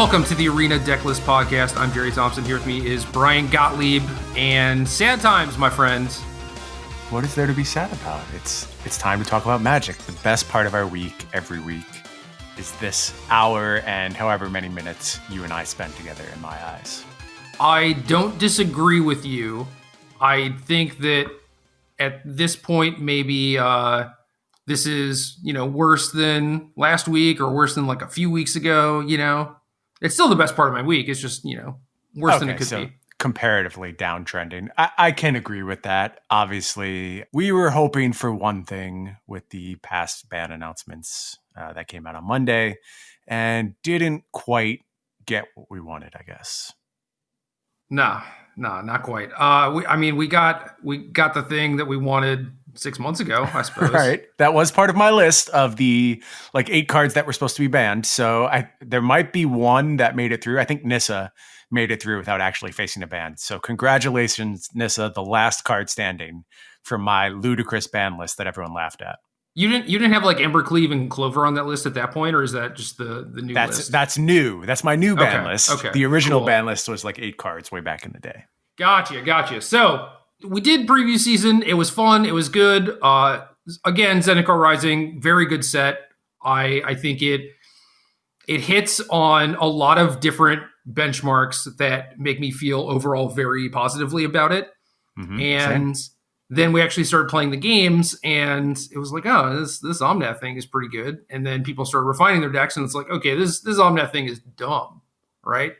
Welcome to the Arena Decklist Podcast. I'm Jerry Thompson. Here with me is Brian Gottlieb. And sad times, my friends. What is there to be sad about? It's time to talk about Magic. The best part of our week, every week, is this hour and however many minutes you and I spend together in my eyes. I don't disagree with you. I think that at this point, maybe this is, worse than last week or worse than like a few weeks ago, It's still the best part of my week. It's just, worse than it could be. Comparatively downtrending. I can agree with that. Obviously, we were hoping for one thing with the past ban announcements that came out on Monday and didn't quite get what we wanted, I guess. No, not quite. We got the thing that we wanted 6 months ago, I suppose. Right. That was part of my list of the 8 cards that were supposed to be banned. So there might be one that made it through. I think Nissa made it through without actually facing a ban. So congratulations, Nissa, the last card standing from my ludicrous ban list that everyone laughed at. You didn't have Embercleave and Clover on that list at that point, or is that just the new list? That's new. That's my new ban list. Okay. The original ban list was 8 cards way back in the day. Gotcha. So we did preview season. It was fun. It was good. Again, Zendikar Rising, very good set. I think it hits on a lot of different benchmarks that make me feel overall very positively about it. Mm-hmm. And then we actually started playing the games, and it was like, oh, this Omnath thing is pretty good. And then people started refining their decks, and it's like, okay, this Omnath thing is dumb, right?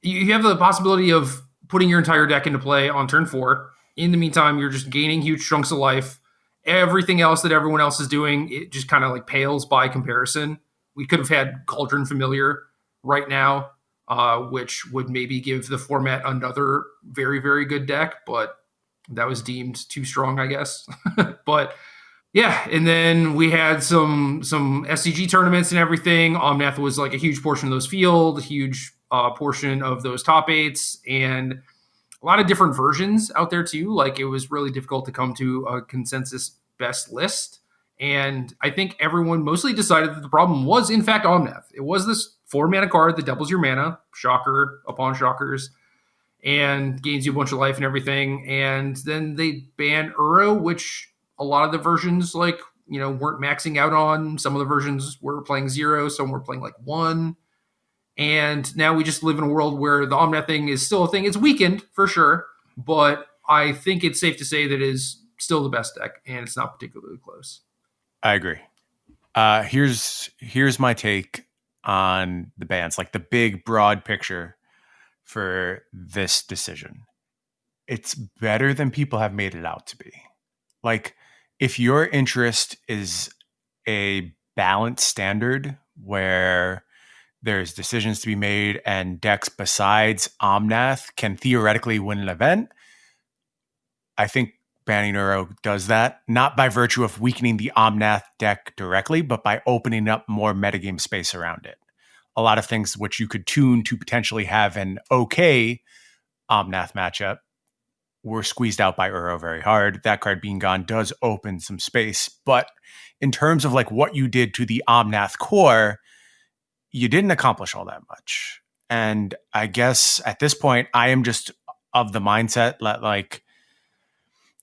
You have the possibility of putting your entire deck into play on turn 4. In the meantime, you're just gaining huge chunks of life. Everything else that everyone else is doing, it just kind of pales by comparison. We could have had Cauldron Familiar right now, which would maybe give the format another very, very good deck, but that was deemed too strong, I guess. But yeah, and then we had some SCG tournaments and everything. Omnath was a huge portion of those field, a huge portion of those top 8s, and a lot of different versions out there too. It was really difficult to come to a consensus best list. And I think everyone mostly decided that the problem was, in fact, Omnath. It was this 4-mana card that doubles your mana, shocker upon shockers, and gains you a bunch of life and everything. And then they banned Uro, which a lot of the versions, weren't maxing out on. Some of the versions were playing 0, some were playing 1. And now we just live in a world where the Omnath thing is still a thing. It's weakened, for sure, but I think it's safe to say that it is still the best deck, and it's not particularly close. I agree. Here's my take on the bans, the big, broad picture for this decision. It's better than people have made it out to be. If your interest is a balanced standard where there's decisions to be made and decks besides Omnath can theoretically win an event, I think banning Uro does that, not by virtue of weakening the Omnath deck directly, but by opening up more metagame space around it. A lot of things which you could tune to potentially have an okay Omnath matchup were squeezed out by Uro very hard. That card being gone does open some space. But in terms of what you did to the Omnath core, you didn't accomplish all that much. And I guess at this point, I am just of the mindset that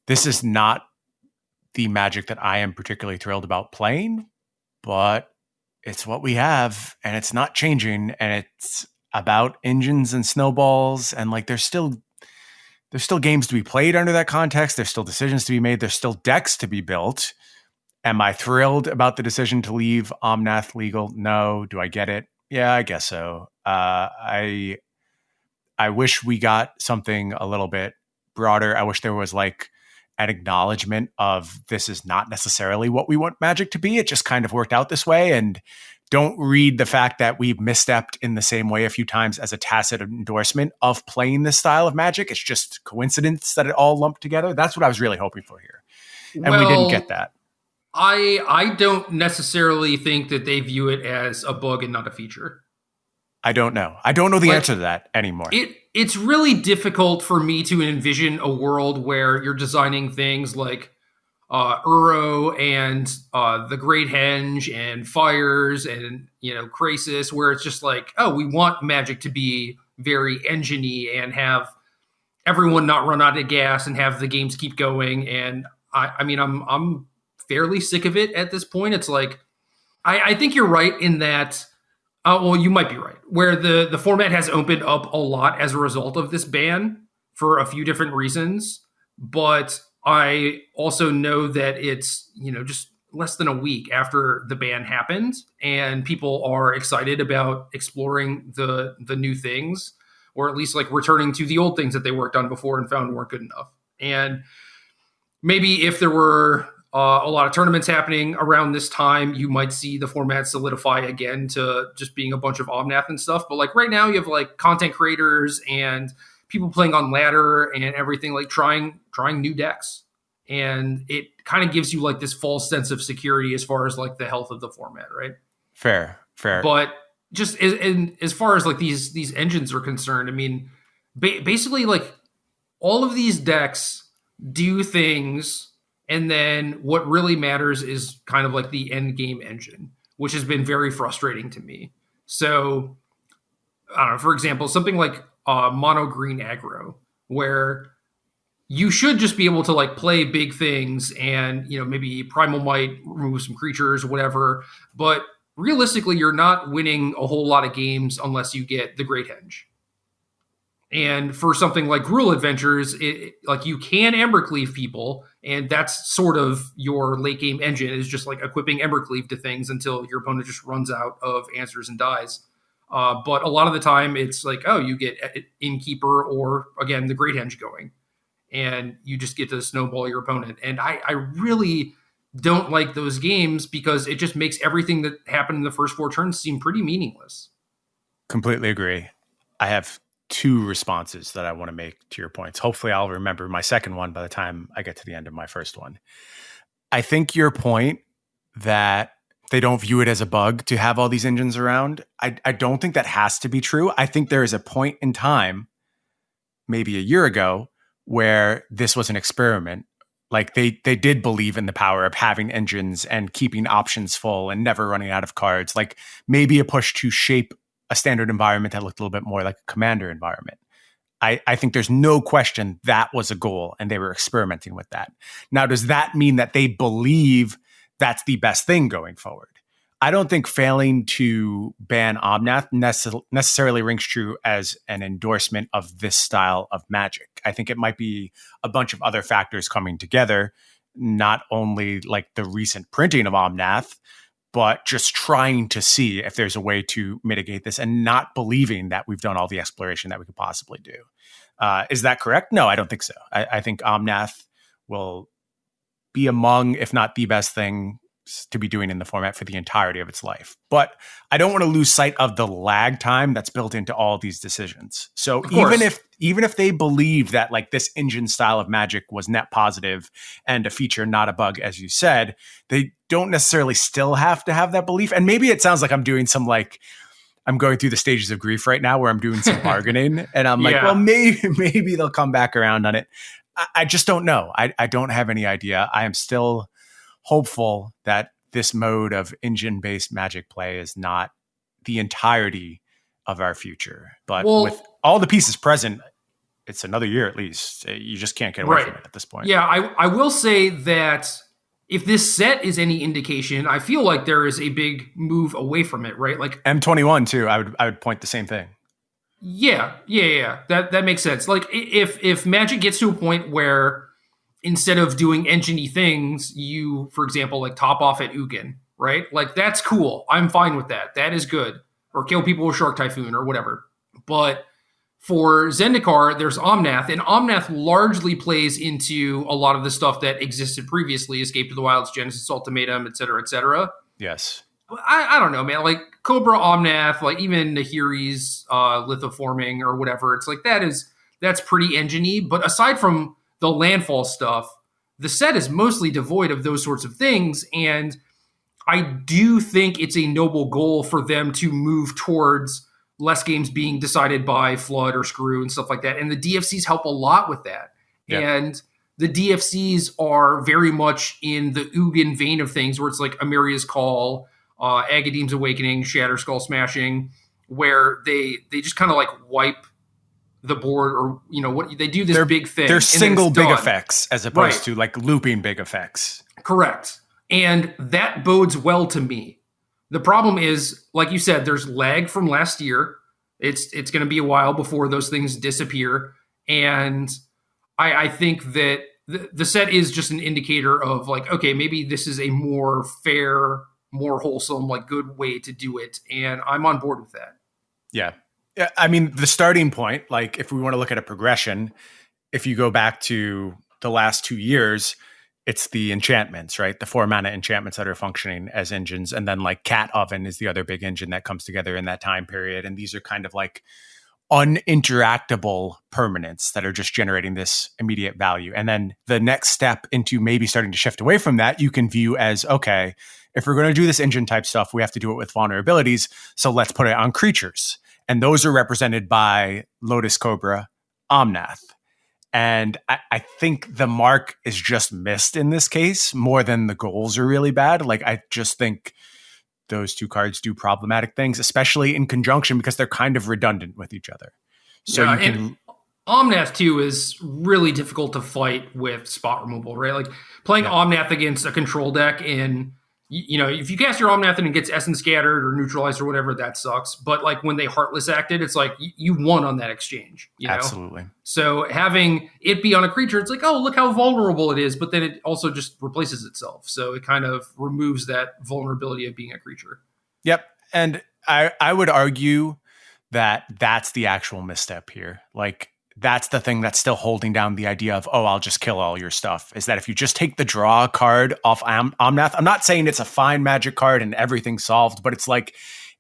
this is not the Magic that I am particularly thrilled about playing, but it's what we have, and it's not changing, and it's about engines and snowballs, and there's still games to be played under that context. There's still decisions to be made. There's still decks to be built. Am I thrilled about the decision to leave Omnath legal? No. Do I get it? Yeah, I guess so. I wish we got something a little bit broader. I wish there was an acknowledgement of this is not necessarily what we want Magic to be. It just kind of worked out this way. And don't read the fact that we've misstepped in the same way a few times as a tacit endorsement of playing this style of Magic. It's just coincidence that it all lumped together. That's what I was really hoping for here. And we didn't get that. I don't necessarily think that they view it as a bug and not a feature. I don't know. I don't know the answer to that anymore. It's really difficult for me to envision a world where you're designing things like Uro and the Great Henge and Fires and Crisis, where it's just like, oh, we want Magic to be very engine-y and have everyone not run out of gas and have the games keep going. And I mean, I'm fairly sick of it at this point. It's like I think you're right in that. Well, you might be right. Where the format has opened up a lot as a result of this ban for a few different reasons, but I also know that it's just less than a week after the ban happened, and people are excited about exploring the new things, or at least like returning to the old things that they worked on before and found weren't good enough. And maybe if there were a lot of tournaments happening around this time, you might see the format solidify again to just being a bunch of Omnath and stuff. But like right now, you have like content creators and people playing on ladder and everything, like trying new decks, and it kind of gives you like this false sense of security as far as like the health of the format, right? Fair. But just as far as like these engines are concerned, I mean, basically like all of these decks do things, and then what really matters is kind of like the end game engine, which has been very frustrating to me. So I don't know, for example, something like mono green aggro, where you should just be able to like play big things and maybe primal might remove some creatures or whatever, but realistically you're not winning a whole lot of games unless you get the Great Henge. And for something like Gruul Adventures, like you can Embercleave people, and that's sort of your late game engine, is just like equipping Embercleave to things until your opponent just runs out of answers and dies. But a lot of the time, it's like, oh, you get Innkeeper or, again, the Great Henge going, and you just get to snowball your opponent. And I really don't like those games because it just makes everything that happened in the first 4 turns seem pretty meaningless. Completely agree. I have 2 responses that I want to make to your points. Hopefully I'll remember my second one by the time I get to the end of my first one. I think your point that they don't view it as a bug to have all these engines around, I don't think that has to be true. I think there is a point in time, maybe a year ago, where this was an experiment. Like they did believe in the power of having engines and keeping options full and never running out of cards. Like maybe a push to shape a standard environment that looked a little bit more like a commander environment. I think there's no question that was a goal and they were experimenting with that. Now, does that mean that they believe that's the best thing going forward? I don't think failing to ban Omnath necessarily rings true as an endorsement of this style of Magic. I think it might be a bunch of other factors coming together, not only like the recent printing of Omnath, but just trying to see if there's a way to mitigate this and not believing that we've done all the exploration that we could possibly do. Is that correct? No, I don't think so. I think Omnath will be among, if not the best thing to be doing in the format for the entirety of its life. But I don't want to lose sight of the lag time that's built into all these decisions. So even if they believe that like this engine style of Magic was net positive and a feature, not a bug, as you said, they don't necessarily still have to have that belief. And maybe it sounds like I'm doing some like, I'm going through the stages of grief right now where I'm doing some bargaining and I'm like, well, maybe they'll come back around on it. I just don't know. I don't have any idea. I am still hopeful that this mode of engine-based Magic play is not the entirety of our future. But with all the pieces present, it's another year at least. You just can't get away from it at this point. Yeah, I will say that if this set is any indication, I feel like there is a big move away from it, right? Like M21 too, I would point the same thing. Yeah. That makes sense. Like if Magic gets to a point where instead of doing engine-y things, you, for example, like top off at Ugin, right? Like that's cool. I'm fine with that. That is good. Or kill people with Shark Typhoon or whatever. But for Zendikar, there's Omnath, and Omnath largely plays into a lot of the stuff that existed previously, Escape to the Wilds, Genesis Ultimatum, et cetera, et cetera. Yes. I don't know, man. Like Cobra Omnath, like even Nahiri's lithoforming or whatever, it's like that's pretty engine-y. But aside from the landfall stuff, the set is mostly devoid of those sorts of things. And I do think it's a noble goal for them to move towards less games being decided by flood or screw and stuff like that. And the DFCs help a lot with that. Yeah. And the DFCs are very much in the Ugin vein of things, where it's like Amiria's Call, Agadeem's Awakening, Shatter Skull Smashing, where they just kind of like wipe the board, or what they do, this big thing. They're single big done. effects as opposed to like looping big effects. Correct. And that bodes well to me. The problem is, like you said, there's lag from last year. It's going to be a while before those things disappear. And I think that the set is just an indicator of like, okay, maybe this is a more fair, more wholesome, like good way to do it. And I'm on board with that. Yeah. I mean, the starting point, like if we want to look at a progression, if you go back to the last 2 years, it's the enchantments, right? The 4 mana enchantments that are functioning as engines. And then like Cat Oven is the other big engine that comes together in that time period. And these are kind of like uninteractable permanents that are just generating this immediate value. And then the next step into maybe starting to shift away from that, you can view as, okay, if we're going to do this engine type stuff, we have to do it with vulnerabilities. So let's put it on creatures. And those are represented by Lotus Cobra, Omnath. And I think the mark is just missed in this case more than the goals are really bad. Like, I just think those 2 cards do problematic things, especially in conjunction, because they're kind of redundant with each other. So yeah, you can... Omnath too is really difficult to fight with spot removal, right? Like playing Omnath against a control deck, and if you cast your Omnath and it gets essence scattered or neutralized or whatever, that sucks. But like when they Heartless acted, it's like you won on that exchange. Absolutely. So having it be on a creature, it's like, oh, look how vulnerable it is, but then it also just replaces itself. So it kind of removes that vulnerability of being a creature. Yep. And I would argue that that's the actual misstep here. Like, that's the thing that's still holding down the idea of, oh, I'll just kill all your stuff, is that if you just take the draw card off Omnath, I'm not saying it's a fine magic card and everything's solved, but it's like,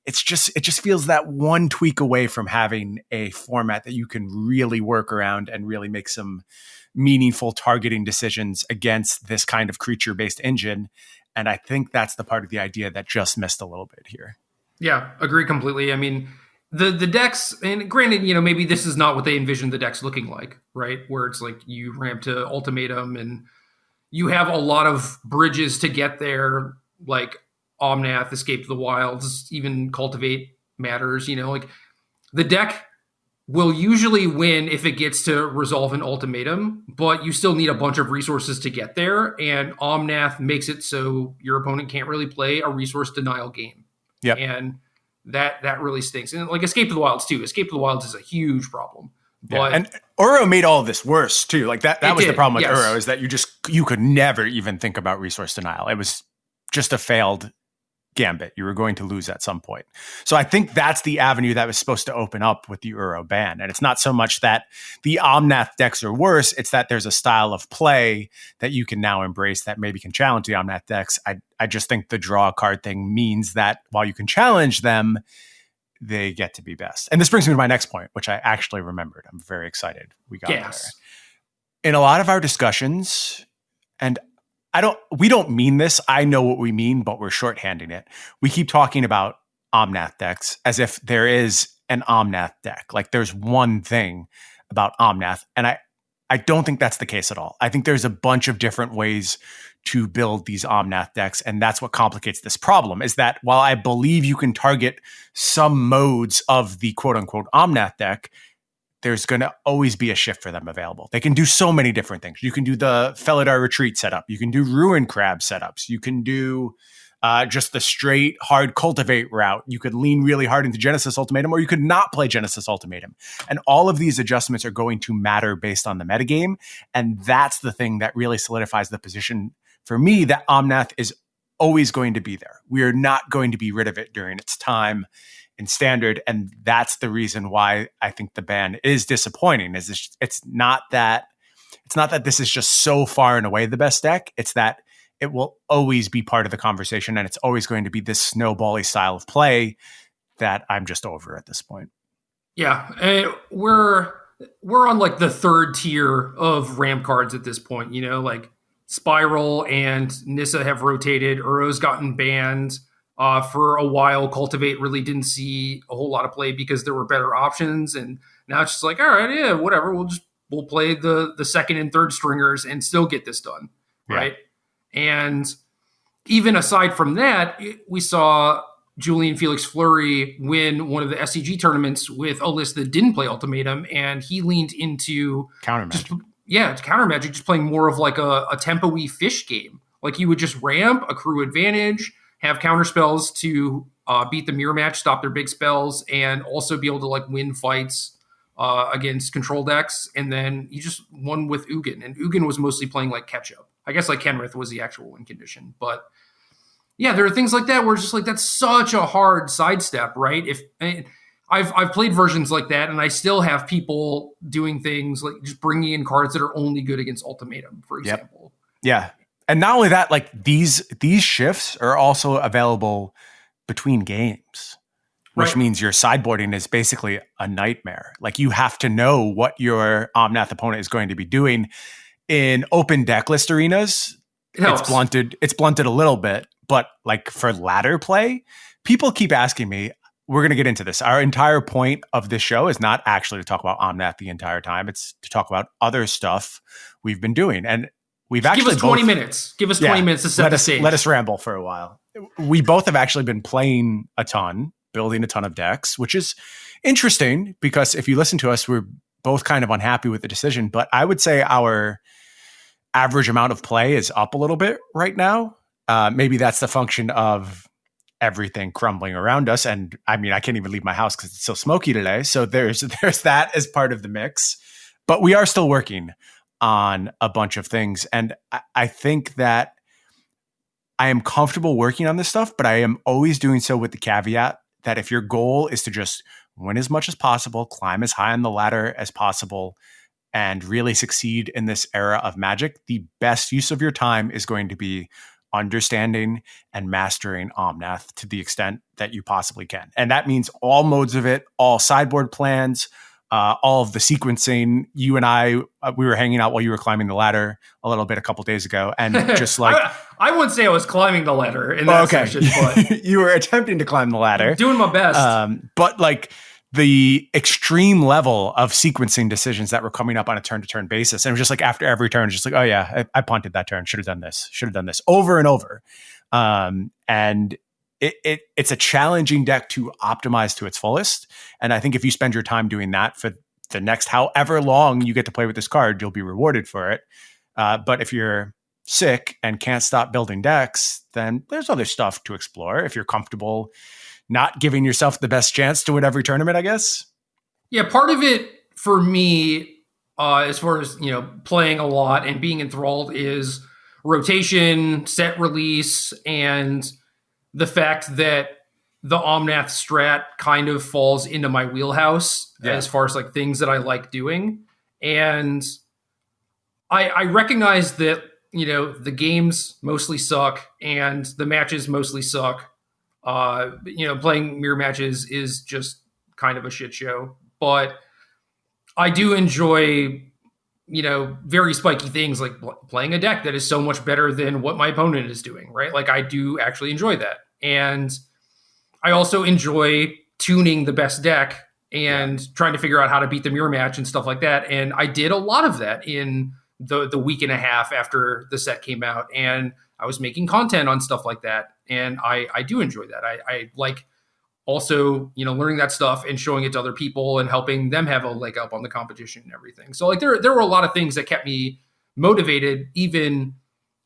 it just feels that one tweak away from having a format that you can really work around and really make some meaningful targeting decisions against this kind of creature-based engine. And I think that's the part of the idea that just missed a little bit here. Yeah, agree completely. I mean, the decks, and granted, maybe this is not what they envisioned the decks looking like, right? Where it's like you ramp to Ultimatum and you have a lot of bridges to get there, like Omnath, Escape to the Wilds, even Cultivate matters. Like the deck will usually win if it gets to resolve an ultimatum, but you still need a bunch of resources to get there. And Omnath makes it so your opponent can't really play a resource denial game. Yep. And that really stinks. And like Escape to the Wilds too. Escape to the Wilds is a huge problem. But and Uro made all of this worse too. Like that was the problem with yes. Uro, is that you could never even think about resource denial. It was just a failed gambit. You were going to lose at some point. So I think that's the avenue that was supposed to open up with the Uro ban. And it's not so much that the Omnath decks are worse, it's that there's a style of play that you can now embrace that maybe can challenge the Omnath decks. I just think the draw card thing means that while you can challenge them, they get to be best. And this brings me to my next point, which I actually remembered. I'm very excited we got there. In a lot of our discussions, and we don't mean this, I know what we mean, but we're shorthanding it. We keep talking about Omnath decks as if there is an Omnath deck. Like there's one thing about Omnath. And I don't think that's the case at all. I think there's a bunch of different ways to build these Omnath decks. And that's what complicates this problem, is that while I believe you can target some modes of the quote unquote Omnath deck, there's going to always be a shift for them available. They can do so many different things. You can do the Felidar Retreat setup. You can do Ruin Crab setups. You can do just the straight hard Cultivate route. You could lean really hard into Genesis Ultimatum, or you could not play Genesis Ultimatum. And all of these adjustments are going to matter based on the metagame. And that's the thing that really solidifies the position for me that Omnath is always going to be there. We are not going to be rid of it during its time in Standard, and that's the reason why I think the ban is disappointing. It's not that this is just so far and away the best deck. It's that it will always be part of the conversation, and it's always going to be this snowbally style of play that I'm just over at this point. Yeah, we're on like the third tier of ramp cards at this point. Like Spiral and Nissa have rotated. Uro's gotten banned. For a while, Cultivate really didn't see a whole lot of play because there were better options. And now it's just like, all right, yeah, whatever. We'll just we'll play the second and third stringers and still get this done, Yeah. right? And even aside from that, we saw Julian Felix Fleury win one of the SCG tournaments with a list that didn't play Ultimatum, and he leaned into Counter just magic. it's counter magic, just playing more of like a tempo-y fish game. Like you would just ramp, accrue advantage, have counter spells to beat the mirror match, stop their big spells, and also be able to like win fights against control decks. And then you just won with Ugin, and Ugin was mostly playing like catch up. I guess like Kenrith was the actual win condition, but yeah, there are things like that where it's just like that's such a hard sidestep, right? If I've played versions like that, and I still have people doing things like just bringing in cards that are only good against Ultimatum, for example. Yeah, and not only that, like these shifts are also available between games, which means your sideboarding is basically a nightmare. Like you have to know what your Omnath opponent is going to be doing. In open deck list arenas, it's blunted a little bit, but like for ladder play, people keep asking me, we're going to get into this. Our entire point of this show is not actually to talk about Omnath the entire time. It's to talk about other stuff we've been doing. And we've Just actually give us 20 minutes. Give us 20 minutes to set the stage. Let us ramble for a while. We both have actually been playing a ton, building a ton of decks, which is interesting because if you listen to us, we're both kind of unhappy with the decision. But I would say our average amount of play is up a little bit right now. Maybe that's the function of everything crumbling around us. And I mean, I can't even leave my house because it's so smoky today. So there's that as part of the mix. But we are still working on a bunch of things. And I think that I am comfortable working on this stuff, but I am always doing so with the caveat that if your goal is to just win as much as possible, climb as high on the ladder as possible, and really succeed in this era of Magic, the best use of your time is going to be understanding and mastering Omnath to the extent that you possibly can. And that means all modes of it, all sideboard plans, all of the sequencing. You and I, we were hanging out while you were climbing the ladder a little bit a couple days ago. And just like... I wouldn't say I was climbing the ladder in that session, but... You were attempting to climb the ladder. Doing my best. But like the extreme level of sequencing decisions that were coming up on a turn-to-turn basis. And it was just like after every turn, just like, oh yeah, I punted that turn. Should have done this over and over. And it's a challenging deck to optimize to its fullest. And I think if you spend your time doing that for the next however long you get to play with this card, you'll be rewarded for it. But if you're sick and can't stop building decks, then there's other stuff to explore if you're comfortable not giving yourself the best chance to win every tournament, I guess. Yeah, part of it for me, as far as, playing a lot and being enthralled is rotation, set release, and the fact that the Omnath strat kind of falls into my wheelhouse as far as like things that I like doing. And I recognize that, the games mostly suck and the matches mostly suck. Playing mirror matches is just kind of a shit show, but I do enjoy, very spiky things like playing a deck that is so much better than what my opponent is doing, right? Like I do actually enjoy that. And I also enjoy tuning the best deck and trying to figure out how to beat the mirror match and stuff like that. And I did a lot of that in the week and a half after the set came out. And I was making content on stuff like that. And I do enjoy that. I like also, learning that stuff and showing it to other people and helping them have a leg up on the competition and everything. So like there were a lot of things that kept me motivated, even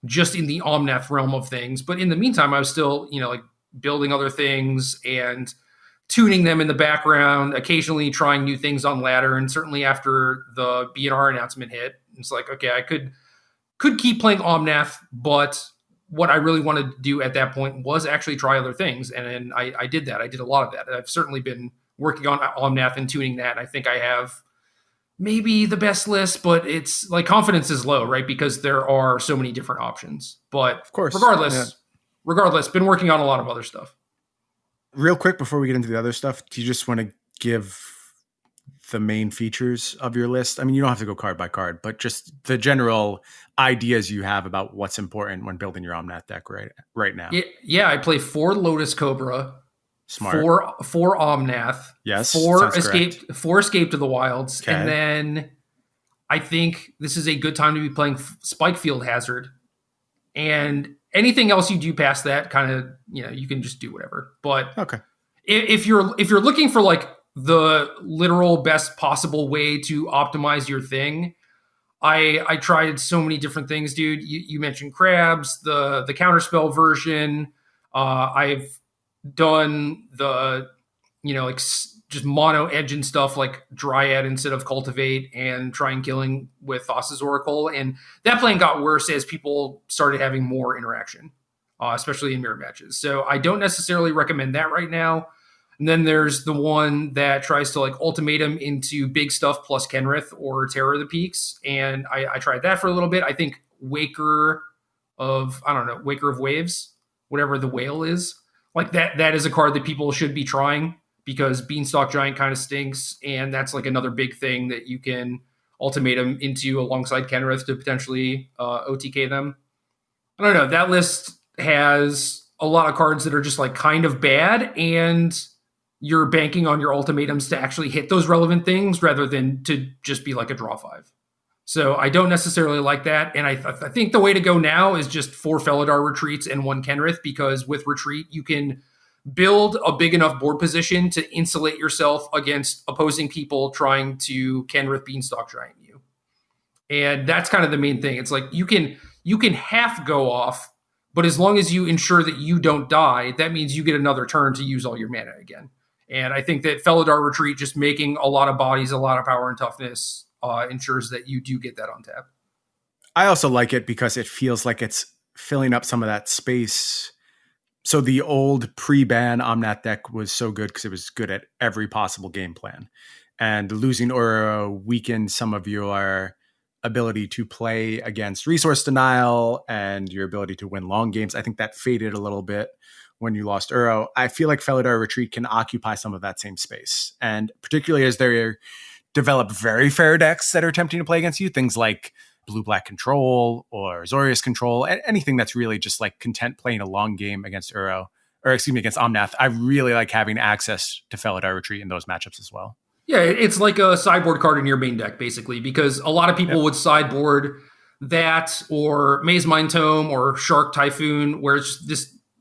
just in the Omnath realm of things. But in the meantime, I was still, like building other things and tuning them in the background, occasionally trying new things on ladder. And certainly after the B&R announcement hit, it's like, okay, I could keep playing Omnath, but what I really wanted to do at that point was actually try other things. And I did that. I did a lot of that. I've certainly been working on Omnath and tuning that. I think I have maybe the best list, but it's like confidence is low, right? Because there are so many different options. But of course, regardless, been working on a lot of other stuff. Real quick, before we get into the other stuff, do you just want to give the main features of your list? I mean, you don't have to go card by card, but just the general ideas you have about what's important when building your Omnath deck right now. Yeah, I play 4 Lotus Cobra, Smart. 4 Omnath, yes, 4 Escape to the Wilds, okay. And then I think this is a good time to be playing Spike Field Hazard. And anything else you do past that, kind of, you can just do whatever. But Okay. if you're looking for like the literal best possible way to optimize your thing, I tried so many different things, dude. You mentioned crabs, the counterspell version. I've done the like just mono edge and stuff like Dryad instead of Cultivate, and trying killing with Thassa's Oracle. And that plan got worse as people started having more interaction, especially in mirror matches. So I don't necessarily recommend that right now. And then there's the one that tries to like ultimatum into big stuff plus Kenrith or Terror of the Peaks. And I tried that for a little bit. I think Waker of Waves, whatever the whale is. Like that is a card that people should be trying, because Beanstalk Giant kind of stinks, and that's like another big thing that you can ultimatum into alongside Kenrith to potentially OTK them. I don't know. That list has a lot of cards that are just like kind of bad, and you're banking on your ultimatums to actually hit those relevant things rather than to just be like a draw 5. So I don't necessarily like that. And I think the way to go now is just 4 Felidar retreats and 1 Kenrith, because with retreat, you can build a big enough board position to insulate yourself against opposing people trying to Kenrith Beanstalk Giant you. And that's kind of the main thing. It's like you can half go off, but as long as you ensure that you don't die, that means you get another turn to use all your mana again. And I think that Felidar Retreat, just making a lot of bodies, a lot of power and toughness, ensures that you do get that on tap. I also like it because it feels like it's filling up some of that space. So the old pre-ban Omnath deck was so good because it was good at every possible game plan. And losing Uro weakened some of your ability to play against resource denial and your ability to win long games. I think that faded a little bit when you lost Uro. I feel like Felidar Retreat can occupy some of that same space. And particularly as they develop very fair decks that are attempting to play against you, things like Blue-Black Control or Zorius Control, anything that's really just like content playing a long game against against Omnath. I really like having access to Felidar Retreat in those matchups as well. Yeah, it's like a sideboard card in your main deck, basically, because a lot of people would sideboard that or Maze Mind Tome or Shark Typhoon, where it's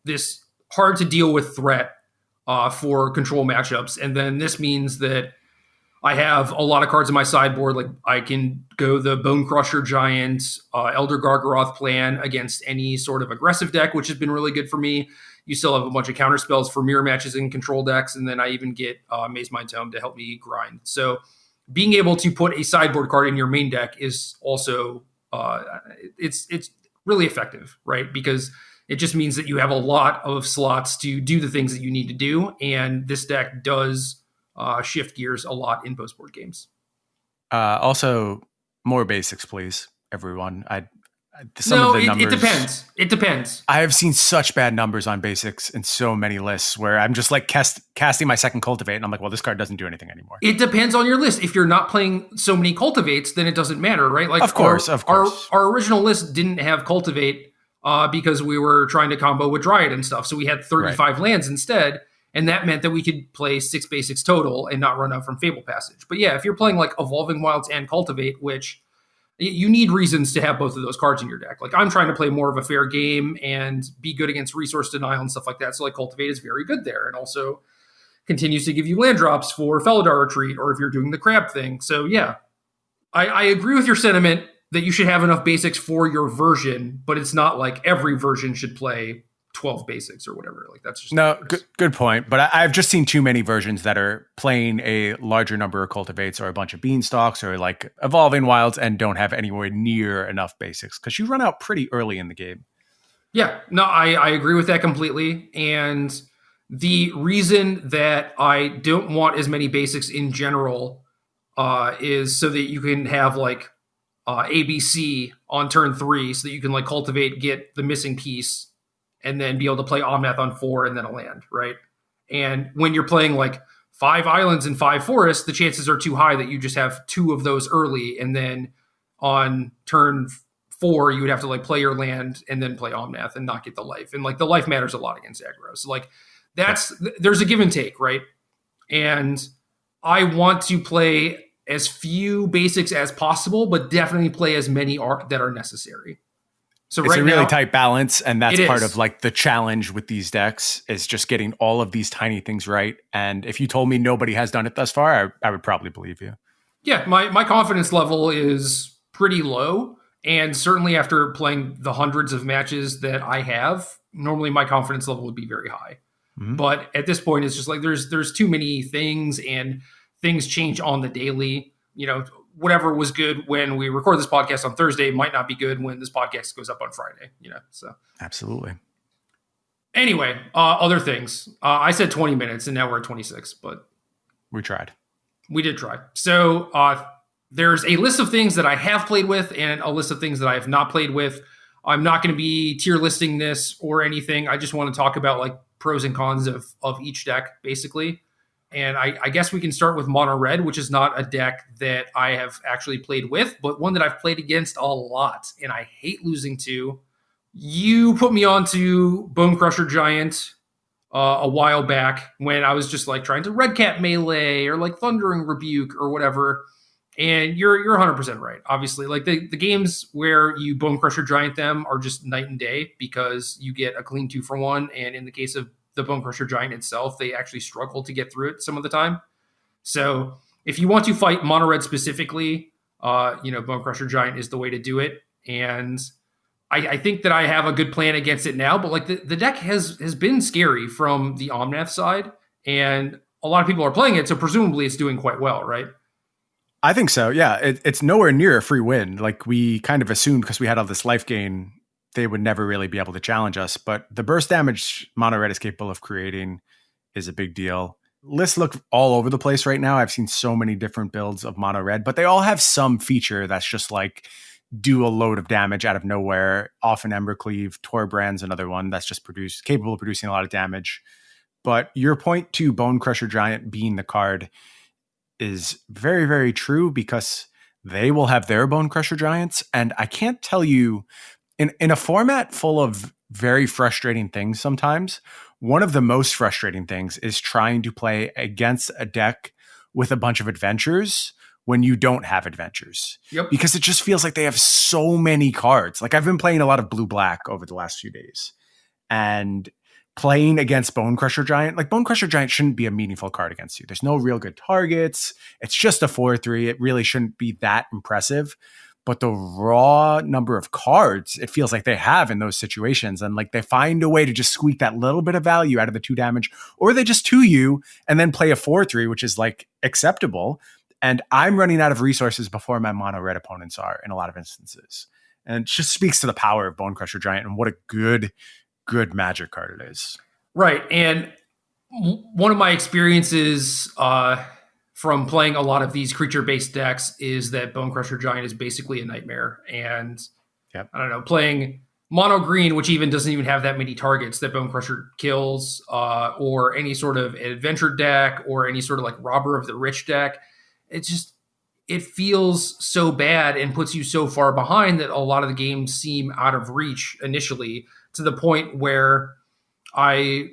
this hard to deal with threat for control matchups. And then this means that I have a lot of cards in my sideboard. Like I can go the Bone Crusher Giant, Elder Gargaroth plan against any sort of aggressive deck, which has been really good for me. You still have a bunch of counter spells for mirror matches and control decks, and then I even get Maze Mind Tome to help me grind. So being able to put a sideboard card in your main deck is also it's really effective, right? Because it just means that you have a lot of slots to do the things that you need to do, and this deck does shift gears a lot in post-board games. Also, more basics, please, everyone. It depends. It depends. I have seen such bad numbers on basics in so many lists where I'm just like casting my second Cultivate, and I'm like, well, this card doesn't do anything anymore. It depends on your list. If you're not playing so many Cultivates, then it doesn't matter, right? Like, of course. Our original list didn't have Cultivate because we were trying to combo with Dryad and stuff. So we had 35 lands instead. And that meant that we could play 6 basics total and not run out from Fable Passage. But yeah, if you're playing like Evolving Wilds and Cultivate, which you need reasons to have both of those cards in your deck. Like I'm trying to play more of a fair game and be good against resource denial and stuff like that. So like Cultivate is very good there, and also continues to give you land drops for Felidar Retreat, or if you're doing the crab thing. So yeah, I agree with your sentiment that you should have enough basics for your version, but it's not like every version should play 12 basics or whatever. Like that's just no good point. But I've just seen too many versions that are playing a larger number of cultivates or a bunch of beanstalks or like evolving wilds and don't have anywhere near enough basics because you run out pretty early in the game. Yeah, no, I agree with that completely. And the reason that I don't want as many basics in general is so that you can have like ABC on turn 3 so that you can like cultivate, get the missing piece, and then be able to play Omnath on 4 and then a land, right? And when you're playing like 5 islands and 5 forests, the chances are too high that you just have 2 of those early, and then on turn 4, you would have to like play your land and then play Omnath and not get the life. And like the life matters a lot against aggro. So like there's a give and take, right? And I want to play as few basics as possible, but definitely play as many that are necessary. So It's right a really now, tight balance, and that's it part of is. like the challenge with these decks is just getting all of these tiny things right. And if you told me nobody has done it thus far, I would probably believe you. Yeah, my confidence level is pretty low. And certainly after playing the hundreds of matches that I have, normally my confidence level would be very high. Mm-hmm. But at this point, it's just like there's too many things, and things change on the daily. Whatever was good when we record this podcast on Thursday might not be good when this podcast goes up on Friday. So Absolutely. anyway, other things. I said 20 minutes, and now we're at 26, but We tried. we did try. So there's a list of things that I have played with and a list of things that I have not played with. I'm not going to be tier listing this or anything. I just want to talk about like pros and cons of each deck, basically. And I guess we can start with Mono Red, which is not a deck that I have actually played with, but one that I've played against a lot, and I hate losing to. You put me on to Bone Crusher Giant a while back when I was just like trying to Red Cap Melee or like Thundering Rebuke or whatever. And you're 100% right. Obviously, like the games where you Bone Crusher Giant them are just night and day because you get a clean 2-for-1. And in the case of the Bone Crusher Giant itself, they actually struggle to get through it some of the time. So if you want to fight Mono Red specifically, Bone Crusher Giant is the way to do it. And I think that I have a good plan against it now, but like the deck has been scary from the Omnath side, and a lot of people are playing it, so presumably it's doing quite well, right? I think so. Yeah. It's nowhere near a free win. Like we kind of assumed because we had all this life gain, they would never really be able to challenge us. But the burst damage Mono Red is capable of creating is a big deal. Lists look all over the place right now. I've seen so many different builds of Mono Red, but they all have some feature that's just like do a load of damage out of nowhere. Often Embercleave, Torbrand's another one that's just capable of producing a lot of damage. But your point to Bone Crusher Giant being the card is very, very true because they will have their Bone Crusher Giants. And I can't tell you, in a format full of very frustrating things sometimes, one of the most frustrating things is trying to play against a deck with a bunch of adventures when you don't have adventures. Yep. Because it just feels like they have so many cards. Like I've been playing a lot of blue-black over the last few days. And playing against Bone Crusher Giant, like Bone Crusher Giant shouldn't be a meaningful card against you. There's no real good targets. It's just a 4/3. It really shouldn't be that impressive. But the raw number of cards it feels like they have in those situations, and like they find a way to just squeak that little bit of value out of the 2 damage, or they just 2 you and then play a 4/3, which is like acceptable. And I'm running out of resources before my Mono Red opponents are in a lot of instances. And it just speaks to the power of Bone Crusher Giant and what a good Magic card it is. Right. And one of my experiences from playing a lot of these creature-based decks is that Bone Crusher Giant is basically a nightmare. And Yep. I don't know, playing mono green, which even doesn't even have that many targets that Bone Crusher kills, or any sort of adventure deck or any sort of like Robber of the Rich deck, it feels so bad and puts you so far behind that a lot of the games seem out of reach initially, to the point where I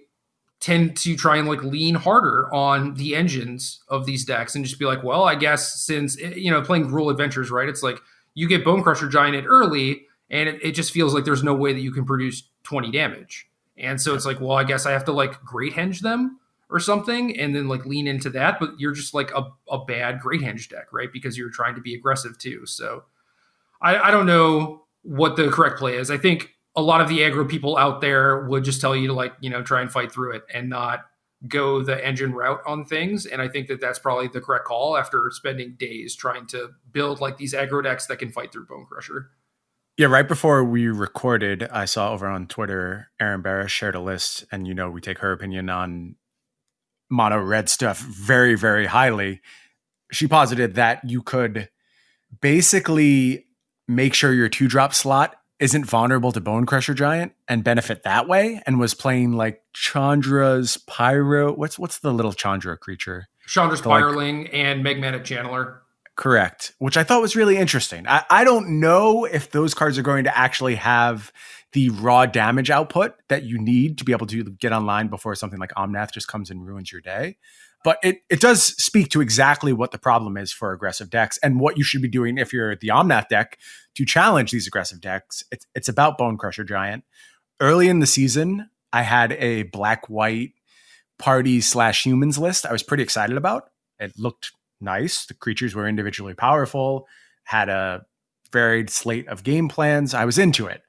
tend to try and like lean harder on the engines of these decks and just be like, well, I guess since, playing Gruul Adventures, right? It's like you get Bone Crusher Giant early and it just feels like there's no way that you can produce 20 damage. And so it's like, well, I guess I have to like Great Henge them or something and then like lean into that. But you're just like a bad Great Henge deck, right? Because you're trying to be aggressive too. So I don't know what the correct play is. I think a lot of the aggro people out there would just tell you to like, try and fight through it and not go the engine route on things. And I think that that's probably the correct call after spending days trying to build like these aggro decks that can fight through Bone Crusher. Yeah, right before we recorded, I saw over on Twitter, Erin Barris shared a list, and we take her opinion on mono red stuff very, very highly. She posited that you could basically make sure your 2-drop slot isn't vulnerable to Bone Crusher Giant and benefit that way, and was playing like Chandra's Pyro. What's the little Chandra creature? Chandra's Pyroling and Magmatic Channeler. Correct, which I thought was really interesting. I don't know if those cards are going to actually have the raw damage output that you need to be able to get online before something like Omnath just comes and ruins your day. But it does speak to exactly what the problem is for aggressive decks and what you should be doing if you're the Omnath deck to challenge these aggressive decks. It's about Bone Crusher Giant. Early in the season, I had a black-white party/humans list I was pretty excited about. It looked nice. The creatures were individually powerful, had a varied slate of game plans. I was into it.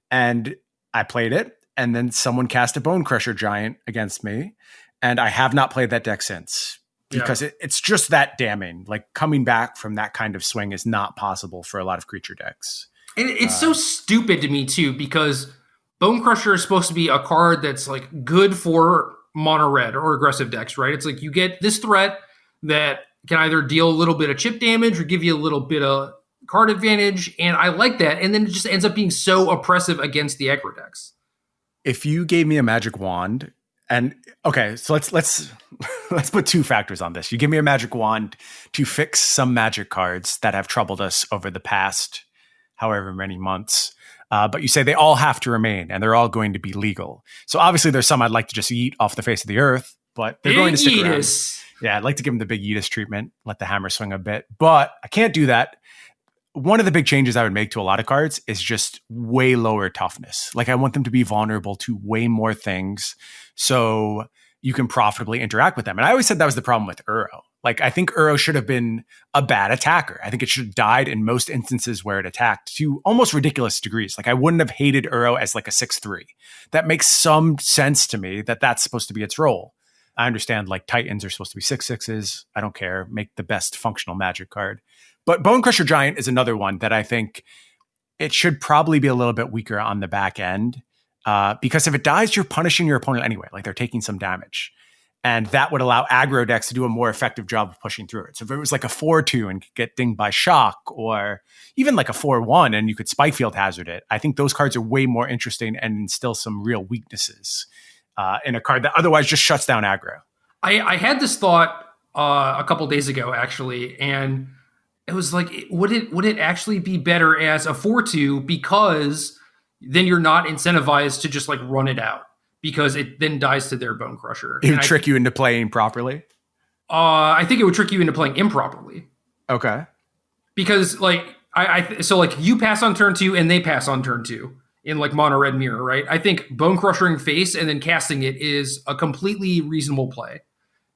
And I played it, and then someone cast a Bone Crusher Giant against me, and I have not played that deck since because it's just that damning. Like, coming back from that kind of swing is not possible for a lot of creature decks. And it's so stupid to me, too, because Bone Crusher is supposed to be a card that's like good for mono red or aggressive decks, right? It's like you get this threat that can either deal a little bit of chip damage or give you a little bit of card advantage, and I like that. And then it just ends up being so oppressive against the aggro decks. If you gave me a magic wand, and okay, so let's put two factors on this. You give me a magic wand to fix some magic cards that have troubled us over the past however many months. But you say they all have to remain and they're all going to be legal. So obviously there's some I'd like to just eat off the face of the earth, but they're going to stick around. Yeah, I'd like to give them the big Yeetus treatment, let the hammer swing a bit, but I can't do that. One of the big changes I would make to a lot of cards is just way lower toughness. Like, I want them to be vulnerable to way more things so you can profitably interact with them. And I always said that was the problem with Uro. Like, I think Uro should have been a bad attacker. I think it should have died in most instances where it attacked to almost ridiculous degrees. Like, I wouldn't have hated Uro as like a 6/3. That makes some sense to me that that's supposed to be its role. I understand like Titans are supposed to be 6/6s. I don't care. Make the best functional magic card. But Bone Crusher Giant is another one that I think it should probably be a little bit weaker on the back end because if it dies, you're punishing your opponent anyway. Like, they're taking some damage. And that would allow aggro decks to do a more effective job of pushing through it. So if it was like a 4/2 and could get dinged by shock, or even like a 4/1 and you could Spikefield Hazard it, I think those cards are way more interesting and instill some real weaknesses in a card that otherwise just shuts down aggro. I had this thought a couple days ago, actually, and it was like, would it actually be better as a 4/2 because then you're not incentivized to just like run it out because it then dies to their Bone Crusher. It would trick you into playing properly? I think it would trick you into playing improperly. Okay. Because like so like you pass on turn 2 and they pass on turn 2 in like mono red mirror, right? I think Bone Crushering face and then casting it is a completely reasonable play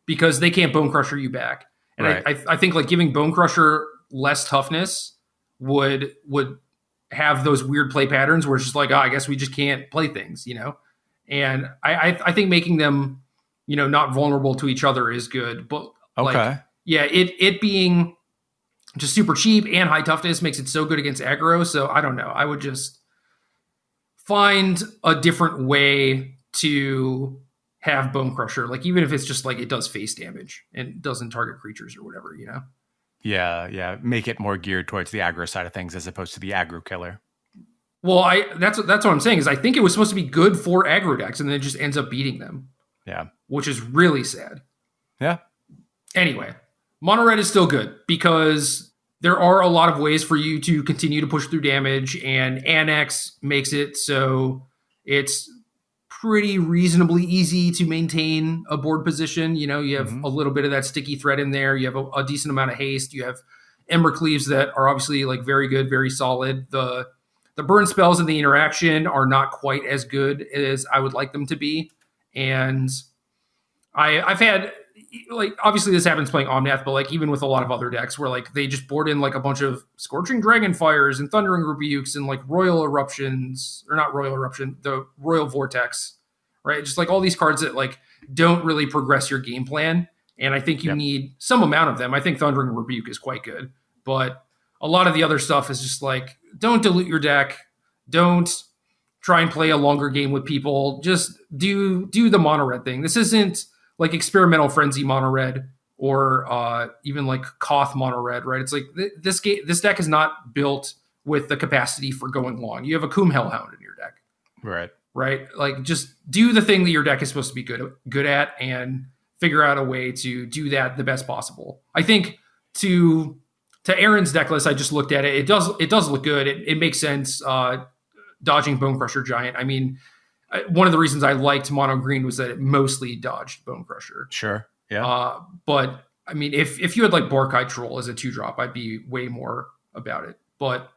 because they can't Bone Crusher you back. And right. I think like giving Bone Crusher less toughness would have those weird play patterns where it's just like, I guess we just can't play things, you know? And I think making them, you know, not vulnerable to each other is good. But like, yeah, it being just super cheap and high toughness makes it so good against aggro. So I don't know. I would just find a different way to have Bone Crusher. Like, even if it's just like it does face damage and doesn't target creatures or whatever, you know? Yeah. Make it more geared towards the aggro side of things as opposed to the aggro killer. Well, that's what I'm saying is I think it was supposed to be good for aggro decks and then it just ends up beating them. Yeah. Which is really sad. Yeah. Anyway, mono red is still good because there are a lot of ways for you to continue to push through damage, and Annex makes it so it's pretty reasonably easy to maintain a board position. You know, you have a little bit of that sticky threat in there. You have a decent amount of haste. You have Ember Cleaves that are obviously like very good, very solid. The burn spells and the interaction are not quite as good as I would like them to be. And I've had, like, obviously this happens playing Omnath, but like even with a lot of other decks where like they just board in like a bunch of Scorching Dragonfires and Thundering Rebukes and like Royal Eruptions, or not Royal Eruption, the Royal Vortex, right? Just like all these cards that like don't really progress your game plan. And I think you need some amount of them. I think Thundering Rebuke is quite good, but a lot of the other stuff is just like, don't dilute your deck. Don't try and play a longer game with people. Just do the mono red thing. This isn't like Experimental Frenzy mono red or even like Koth mono red, right? It's like this deck is not built with the capacity for going long. You have a Coom Hellhound in your deck. Right? Like, just do the thing that your deck is supposed to be good at and figure out a way to do that the best possible. I think to Aaron's deck list, I just looked at it. It does look good. It makes sense. Dodging Bone Crusher Giant. I mean, one of the reasons I liked mono green was that it mostly dodged Bone Crusher. Sure. Yeah. But I mean, if you had like Borkai Troll as a 2-drop, I'd be way more about it. But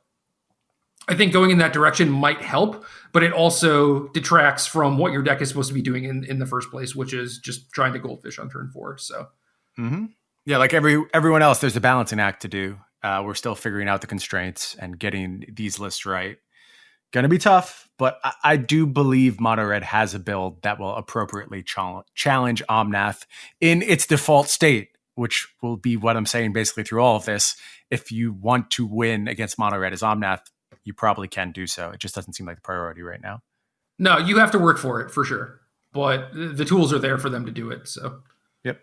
I think going in that direction might help, but it also detracts from what your deck is supposed to be doing in the first place, which is just trying to goldfish on turn 4. So Yeah, like everyone else, there's a balancing act to do. We're still figuring out the constraints and getting these lists right. Going to be tough, but I do believe Mono Red has a build that will appropriately challenge Omnath in its default state, which will be what I'm saying basically through all of this. If you want to win against Mono Red as Omnath, you probably can do so. It just doesn't seem like the priority right now. no, you have to work for it for sure, but the tools are there for them to do it. So Yep.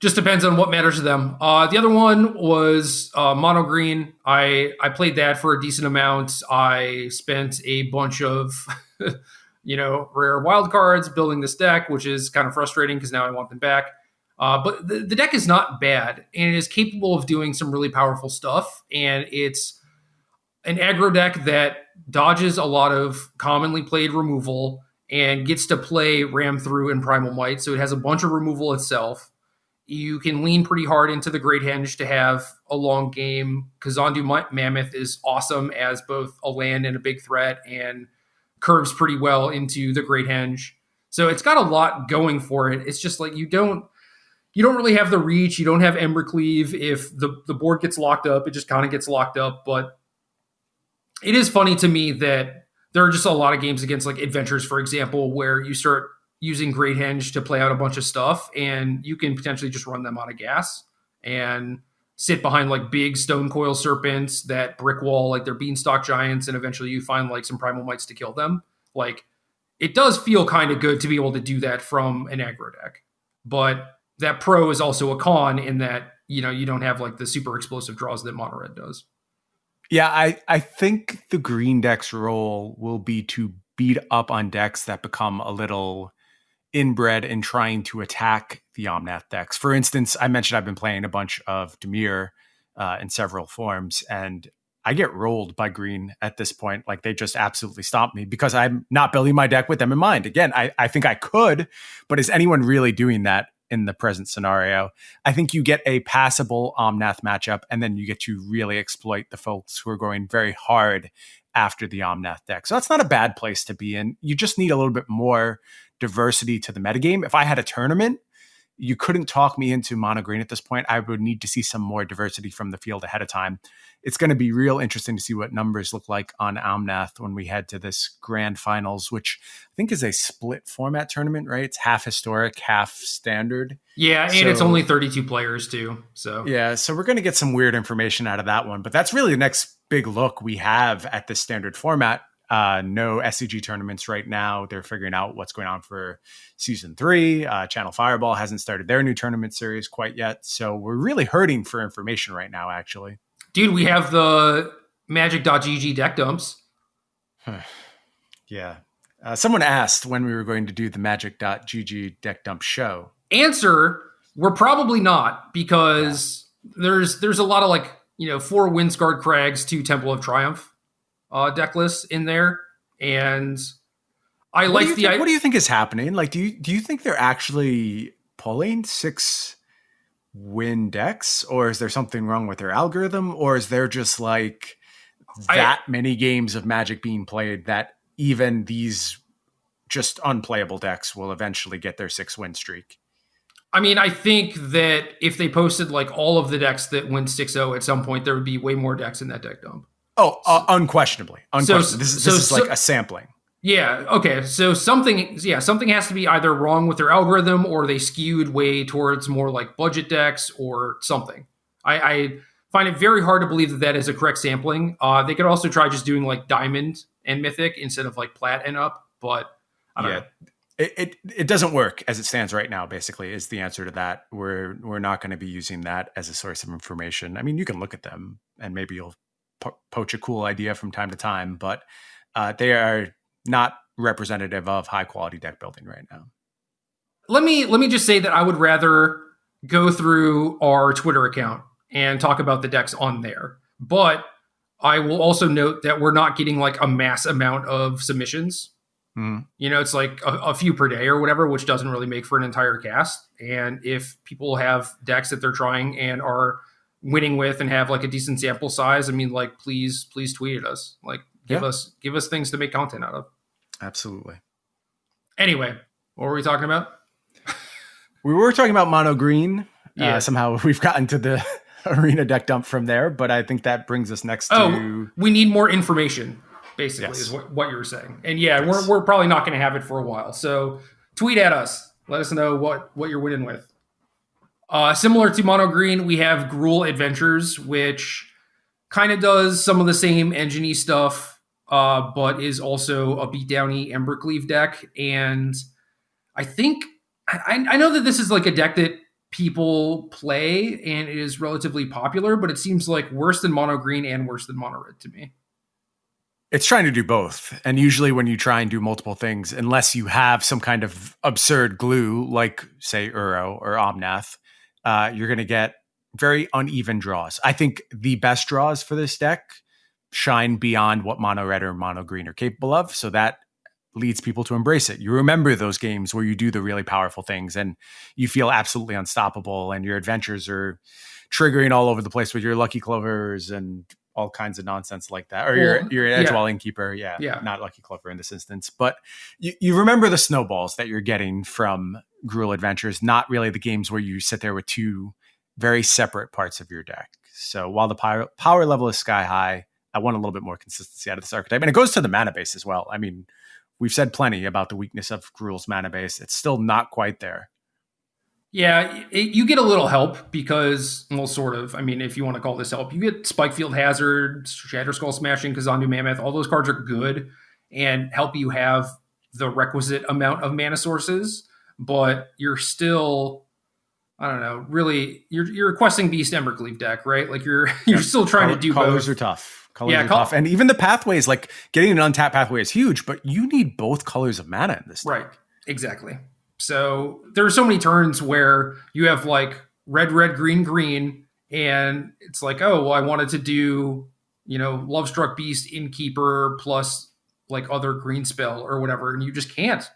just depends on what matters to them. The other one was Mono Green. I played that for a decent amount. I spent a bunch of rare wild cards building this deck, which is kind of frustrating because now I want them back. But the deck is not bad, and it is capable of doing some really powerful stuff. And it's an aggro deck that dodges a lot of commonly played removal and gets to play Ram Through and Primal Might. So it has a bunch of removal itself. You can lean pretty hard into the Great Henge to have a long game. Kazandu Mammoth is awesome as both a land and a big threat, and curves pretty well into the Great Henge. So it's got a lot going for it. It's just like you don't really have the reach. You don't have Embercleave. If the board gets locked up, it just kind of gets locked up. But it is funny to me that there are just a lot of games against like Adventures, for example, where you start using Great Henge to play out a bunch of stuff, and you can potentially just run them out of gas and sit behind like big Stone Coil Serpents that brick wall like they're Beanstalk Giants, and eventually you find like some Primal Mites to kill them. Like, it does feel kind of good to be able to do that from an aggro deck. But that pro is also a con in that, you don't have like the super explosive draws that Mono Red does. Yeah, I think the green deck's role will be to beat up on decks that become a little inbred in trying to attack the Omnath decks. For instance, I mentioned I've been playing a bunch of Dimir in several forms, and I get rolled by green at this point. Like, they just absolutely stomp me because I'm not building my deck with them in mind. Again, I think I could, but is anyone really doing that in the present scenario? I think you get a passable Omnath matchup, and then you get to really exploit the folks who are going very hard after the Omnath deck. So that's not a bad place to be in. You just need a little bit more diversity to the metagame. If I had a tournament, you couldn't talk me into mono green at this point. I would need to see some more diversity from the field ahead of time. It's going to be real interesting to see what numbers look like on Omnath when we head to this grand finals, which I think is a split format tournament, right? It's half historic, half standard. Yeah, and it's only 32 players too. So yeah, so we're going to get some weird information out of that one. But that's really the next big look we have at this standard format. No SCG tournaments right now. They're figuring out what's going on for season 3. Channel Fireball hasn't started their new tournament series quite yet. So we're really hurting for information right now, actually. Dude, we have the Magic.gg deck dumps. Yeah. Someone asked when we were going to do the Magic.gg deck dump show. Answer, we're probably not, because there's a lot of 4 Windscarred Crags, 2 Temple of Triumph deck lists in there. And I what like what do you think is happening? Like, do you think they're actually pulling 6 win decks, or is there something wrong with their algorithm, or is there just like that many games of Magic being played that even these just unplayable decks will eventually get their 6 win streak? I mean, I think that if they posted like all of the decks that went 6-0 at some point, there would be way more decks in that deck dump. Unquestionably. This is like a sampling. Yeah. Okay. So something has to be either wrong with their algorithm, or they skewed way towards more like budget decks or something. I find it very hard to believe that is a correct sampling. They could also try just doing like Diamond and Mythic instead of like Plat and up, but I don't know. It doesn't work as it stands right now, basically, is the answer to that. We're not going to be using that as a source of information. I mean, you can look at them and maybe you'll poach a cool idea from time to time, but they are not representative of high quality deck building right now. Let me just say that I would rather go through our Twitter account and talk about the decks on there. But I will also note that we're not getting like a mass amount of submissions. Mhm. It's like a few per day or whatever, which doesn't really make for an entire cast. And if people have decks that they're trying and are winning with and have like a decent sample size, I mean, like, please tweet at us. Like, Yeah, give us things to make content out of. absolutely. Anyway, what were we talking about? We were talking about mono green. Yeah. Somehow we've gotten to the arena deck dump from there, but I think that brings us next Oh, to we need more information, basically, is yes. what you were saying. And yeah, Yes. we're probably not going to have it for a while. So tweet at us. Let us know what you're winning with. Similar to Mono Green, we have Gruul Adventures, which kind of does some of the same engine stuff, but is also a beatdowny Embercleave deck. And I think I know that this is like a deck that people play and it is relatively popular, but it seems like worse than Mono Green and worse than Mono Red to me. It's trying to do both. And usually when you try and do multiple things, unless you have some kind of absurd glue, like say Uro or Omnath, you're going to get very uneven draws. I think the best draws for this deck shine beyond what mono red or mono green are capable of. So that leads people to embrace it. You remember those games where you do the really powerful things and you feel absolutely unstoppable and your adventures are triggering all over the place with your lucky clovers and all kinds of nonsense like that. Or your Edgewall Innkeeper. Yeah. Not Lucky Clover in this instance. But you remember the snowballs that you're getting from Gruul Adventures, not really the games where you sit there with two very separate parts of your deck. So while the power level is sky high, I want a little bit more consistency out of this archetype. And it goes to the mana base as well. I mean, we've said plenty about the weakness of Gruul's mana base. It's still not quite there. Yeah, you get a little help because, well, sort of. I mean, if you want to call this help, you get Spikefield Hazard, Shatter Skull Smashing, Kazandu Mammoth. All those cards are good and help you have the requisite amount of mana sources, but you're still, I don't know, really, you're requesting Beast Embercleave deck, right? Like you're still trying to do colors both. Are tough. Colors are tough. And even the pathways, like getting an untapped pathway is huge, but you need both colors of mana in this deck. Right, exactly. So there are so many turns where you have like red, green, and it's like, oh, well, I wanted to do, Lovestruck Beast, Innkeeper, plus like other green spell or whatever, and you just can't.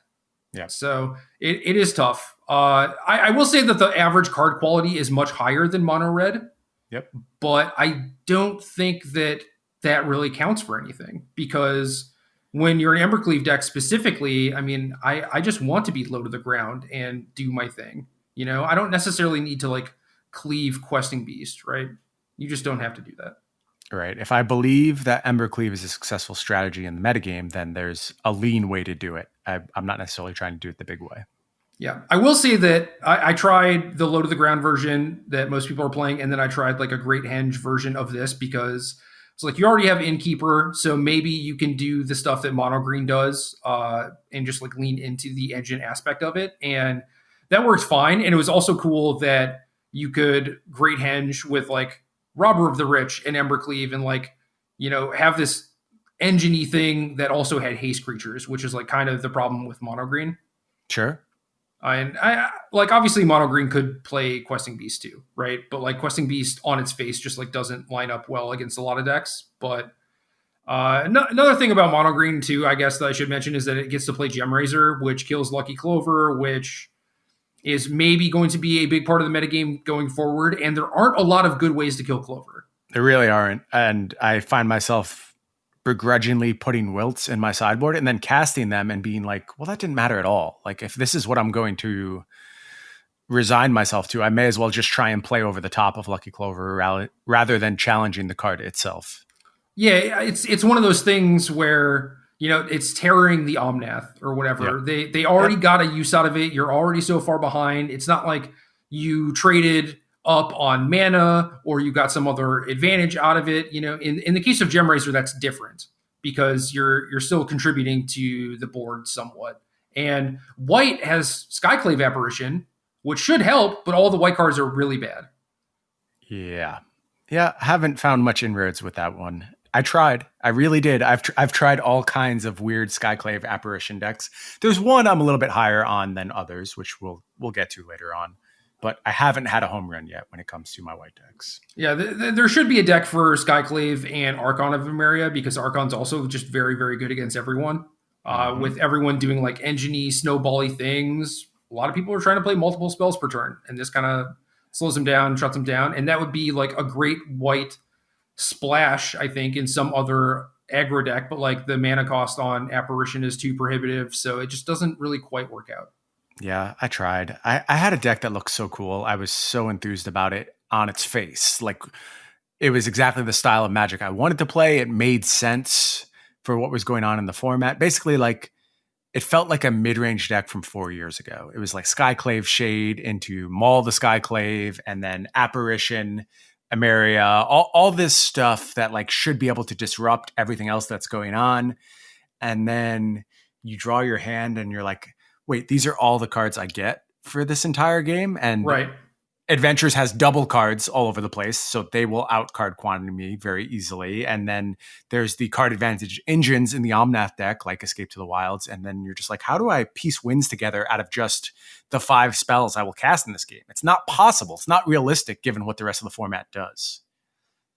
Yeah. So it is tough. I will say that the average card quality is much higher than Mono Red. Yep. But I don't think that really counts for anything because when you're an Embercleave deck specifically, I mean, I just want to be low to the ground and do my thing. I don't necessarily need to like cleave Questing Beast, right? You just don't have to do that. Right. If I believe that Embercleave is a successful strategy in the metagame, then there's a lean way to do it. I'm not necessarily trying to do it the big way. Yeah. I will say that I tried the low to the ground version that most people are playing, and then I tried like a Great Henge version of this because it's like you already have Innkeeper, so maybe you can do the stuff that Mono Green does and just like lean into the engine aspect of it. And that works fine. And it was also cool that you could Great Henge with like Robber of the Rich and Embercleave and like, have this engine-y thing that also had haste creatures, which is like kind of the problem with Mono Green. Sure. And I like obviously Mono Green could play Questing Beast too, right? But like Questing Beast on its face just like doesn't line up well against a lot of decks. But another thing about Mono Green too, I guess that I should mention is that it gets to play Gemraiser, which kills Lucky Clover, which is maybe going to be a big part of the metagame going forward. And there aren't a lot of good ways to kill Clover. There really aren't. And I find myself begrudgingly putting wilts in my sideboard and then casting them and being like, well, that didn't matter at all. Like if this is what I'm going to resign myself to, I may as well just try and play over the top of Lucky Clover rather than challenging the card itself. Yeah, it's one of those things where, it's tearing the Omnath or whatever. Yep. They already got a use out of it. You're already so far behind. It's not like you traded up on mana or you got some other advantage out of it. In the case of Gemraiser, that's different because you're still contributing to the board somewhat. And white has Skyclave Apparition, which should help, but all the white cards are really bad. Yeah. I haven't found much inroads with that one. I tried. I really did. I've tried all kinds of weird Skyclave Apparition decks. There's one I'm a little bit higher on than others, which we'll get to later on. But I haven't had a home run yet when it comes to my white decks. Yeah, there should be a deck for Skyclave and Archon of Emeria because Archon's also just very, very good against everyone. Mm-hmm. with everyone doing like engine-y, snowbally things. A lot of people are trying to play multiple spells per turn, and this kind of slows them down, shuts them down. And that would be like a great white splash, I think, in some other aggro deck, but like the mana cost on Apparition is too prohibitive, so it just doesn't really quite work out. Yeah, I tried. I had a deck that looked so cool. I was so enthused about it on its face. Like, it was exactly the style of Magic I wanted to play. It made sense for what was going on in the format. Basically, like, it felt like a mid-range deck from 4 years ago. It was like Skyclave Shade into Maul the Skyclave, and then Apparition, Emeria, all this stuff that like should be able to disrupt everything else that's going on. And then you draw your hand and you're like, wait, these are all the cards I get for this entire game. And Right. Adventures has double cards all over the place, so they will outcard quantity me very easily. And then there's the card advantage engines in the Omnath deck, like Escape to the Wilds. And then you're just like, how do I piece wins together out of just the 5 spells I will cast in this game? It's not possible. It's not realistic given what the rest of the format does.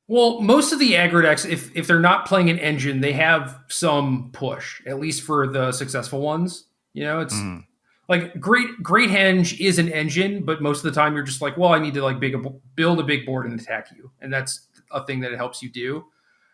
Well, most of the aggro decks, if they're not playing an engine, they have some push, at least for the successful ones. You know, it's like Great Henge is an engine, but most of the time you're just like, well, I need to like build a big board and attack you, and that's a thing that it helps you do.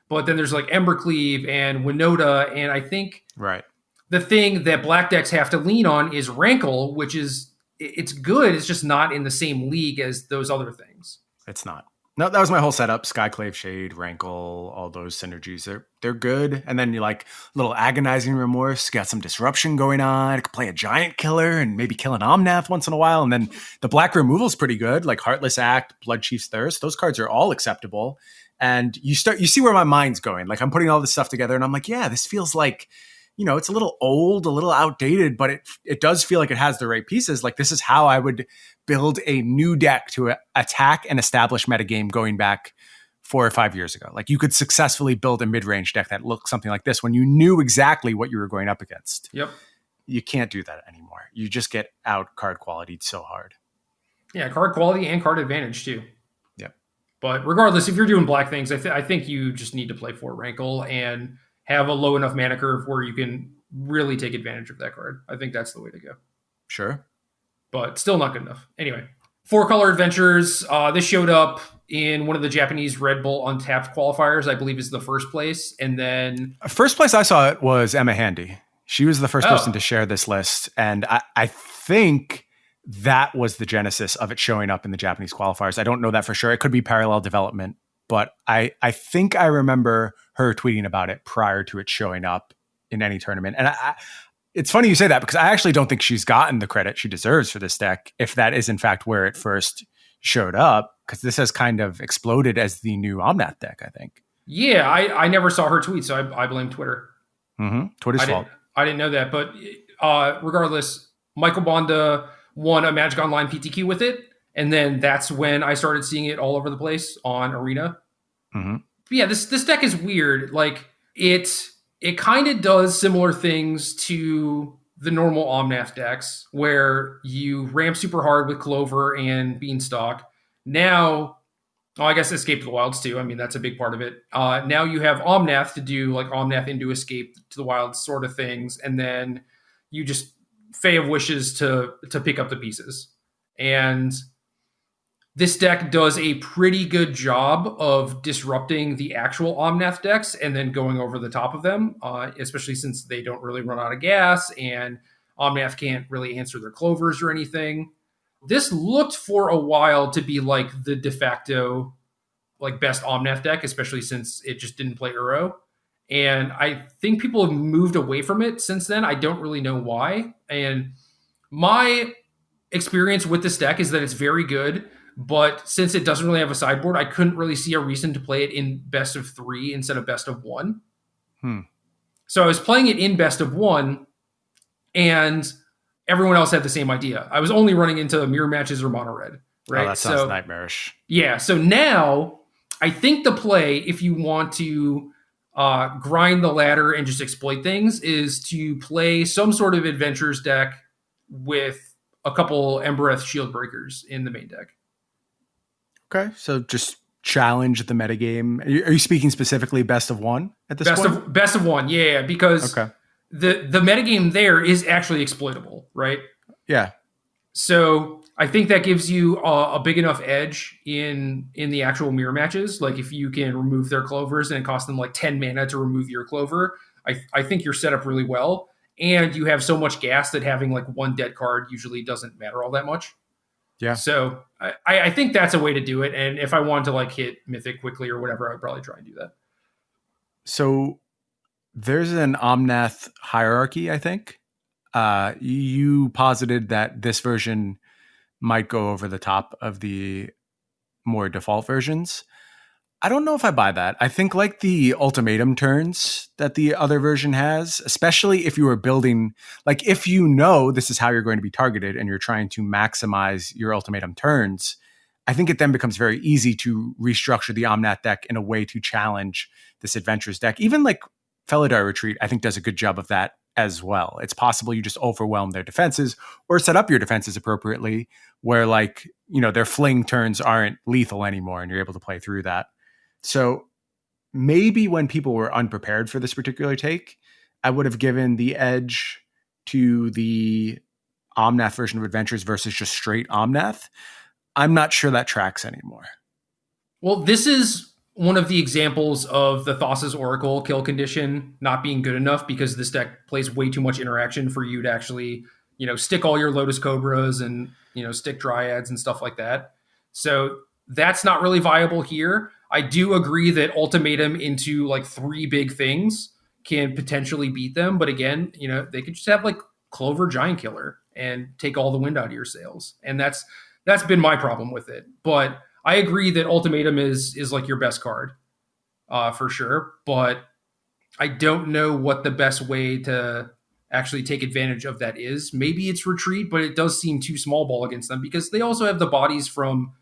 But then there's like Embercleave and Winota, and I think Right. the thing that black decks have to lean on is Rankle, which is it's good. It's just not in the same league as those other things. It's not. No, that was my whole setup. Skyclave Shade, Rankle, all those synergies. They're good. And then you like little Agonizing Remorse, got some disruption going on. It could play a giant killer and maybe kill an Omnath once in a while. And then the black removal's pretty good, like Heartless Act, Blood Chief's Thirst. Those cards are all acceptable. And you see where my mind's going. Like, I'm putting all this stuff together and I'm like, yeah, this feels like, you know, it's a little old, a little outdated, but it does feel like it has the right pieces. Like, this is how I would build a new deck to attack and establish metagame going back 4 or 5 years ago. Like, you could successfully build a mid-range deck that looked something like this when you knew exactly what you were going up against. Yep. You can't do that anymore. You just get out card quality so hard. Yeah, card quality and card advantage too. Yep. But regardless, if you're doing black things, I think you just need to play for Rankle and have a low enough mana curve where you can really take advantage of that card. I think that's the way to go. Sure. But still not good enough. Anyway, 4-color adventures. This showed up in one of the Japanese Red Bull Untapped qualifiers, I believe is the first place. And then first place I saw it was Emma Handy. She was the first person to share this list. And I think that was the genesis of it showing up in the Japanese qualifiers. I don't know that for sure. It could be parallel development, but I think I remember her tweeting about it prior to it showing up in any tournament. And it's funny you say that because I actually don't think she's gotten the credit she deserves for this deck, if that is in fact where it first showed up, because this has kind of exploded as the new Omnath deck, I think. Yeah, I never saw her tweet, so I blame Twitter. Twitter's fault. I didn't know that, but regardless, Michael Bonda won a Magic Online PTQ with it, and then that's when I started seeing it all over the place on Arena. But yeah, this deck is weird. Like, it kind of does similar things to the normal Omnath decks, where you ramp super hard with Clover and Beanstalk. Now, I guess Escape to the Wilds too. I mean, that's a big part of it. Now you have Omnath to do like Omnath into Escape to the Wilds sort of things, and then you just Fae of Wishes to pick up the pieces. And this deck does a pretty good job of disrupting the actual Omnath decks and then going over the top of them, especially since they don't really run out of gas and Omnath can't really answer their Clovers or anything. This looked for a while to be like the de facto like best Omnath deck, especially since it just didn't play Uro. And I think people have moved away from it since then. I don't really know why. And my experience with this deck is that it's very good, but since it doesn't really have a sideboard, I couldn't really see a reason to play it in best of 3 instead of best of 1. So I was playing it in best of 1, and everyone else had the same idea. I was only running into mirror matches or mono red, right? Oh, that sounds nightmarish. Yeah, so now I think the play, if you want to grind the ladder and just exploit things, is to play some sort of adventures deck with a couple Embereth Shield Breakers in the main deck. Okay, so just challenge the metagame. Are you speaking specifically best of 1 at this point? Best of 1, yeah, because the metagame there is actually exploitable, right? Yeah. So I think that gives you a big enough edge in the actual mirror matches. Like if you can remove their clovers and it costs them like 10 mana to remove your clover, I think you're set up really well. And you have so much gas that having like one dead card usually doesn't matter all that much. Yeah. So I think that's a way to do it. And if I wanted to like hit Mythic quickly or whatever, I'd probably try and do that. So there's an Omnath hierarchy, I think. You posited that this version might go over the top of the more default versions. I don't know if I buy that. I think like the ultimatum turns that the other version has, especially if you are building, like if you know this is how you're going to be targeted and you're trying to maximize your ultimatum turns, I think it then becomes very easy to restructure the Omnath deck in a way to challenge this adventures deck. Even like Felidar Retreat, I think does a good job of that as well. It's possible you just overwhelm their defenses or set up your defenses appropriately where like, you know, their fling turns aren't lethal anymore and you're able to play through that. So maybe when people were unprepared for this particular take, I would have given the edge to the Omnath version of Adventures versus just straight Omnath. I'm not sure that tracks anymore. Well, this is one of the examples of the Thassa's Oracle kill condition not being good enough because this deck plays way too much interaction for you to actually, you know, stick all your Lotus Cobras and, you know, stick Dryads and stuff like that. So that's not really viable here. I do agree that ultimatum into like 3 big things can potentially beat them. But again, you know, they could just have like Clover Giant Killer and take all the wind out of your sails. And that's been my problem with it. But I agree that ultimatum is like your best card for sure. But I don't know what the best way to actually take advantage of that is. Maybe it's retreat, but it does seem too small ball against them because they also have the bodies from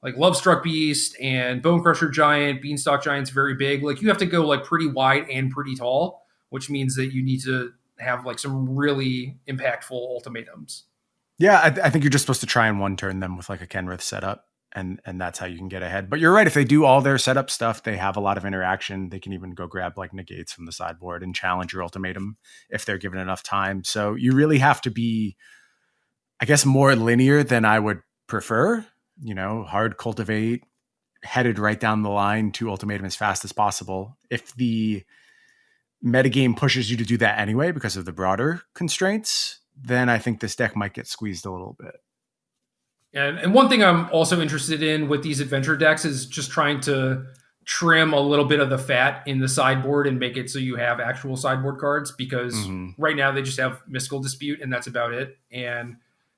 like Lovestruck Beast and Bone Crusher Giant, Beanstalk Giant's very big. Like you have to go like pretty wide and pretty tall, which means that you need to have like some really impactful ultimatums. Yeah, I think you're just supposed to try and one turn them with like a Kenrith setup, and that's how you can get ahead. But you're right. If they do all their setup stuff, they have a lot of interaction. They can even go grab like negates from the sideboard and challenge your ultimatum if they're given enough time. So you really have to be, I guess, more linear than I would prefer. You know, hard cultivate, headed right down the line to ultimatum as fast as possible. If the metagame pushes you to do that anyway because of the broader constraints, then I think this deck might get squeezed a little bit. And one thing I'm also interested in with these adventure decks is just trying to trim a little bit of the fat in the sideboard and make it so you have actual sideboard cards because right now they just have Mystical Dispute and that's about it. And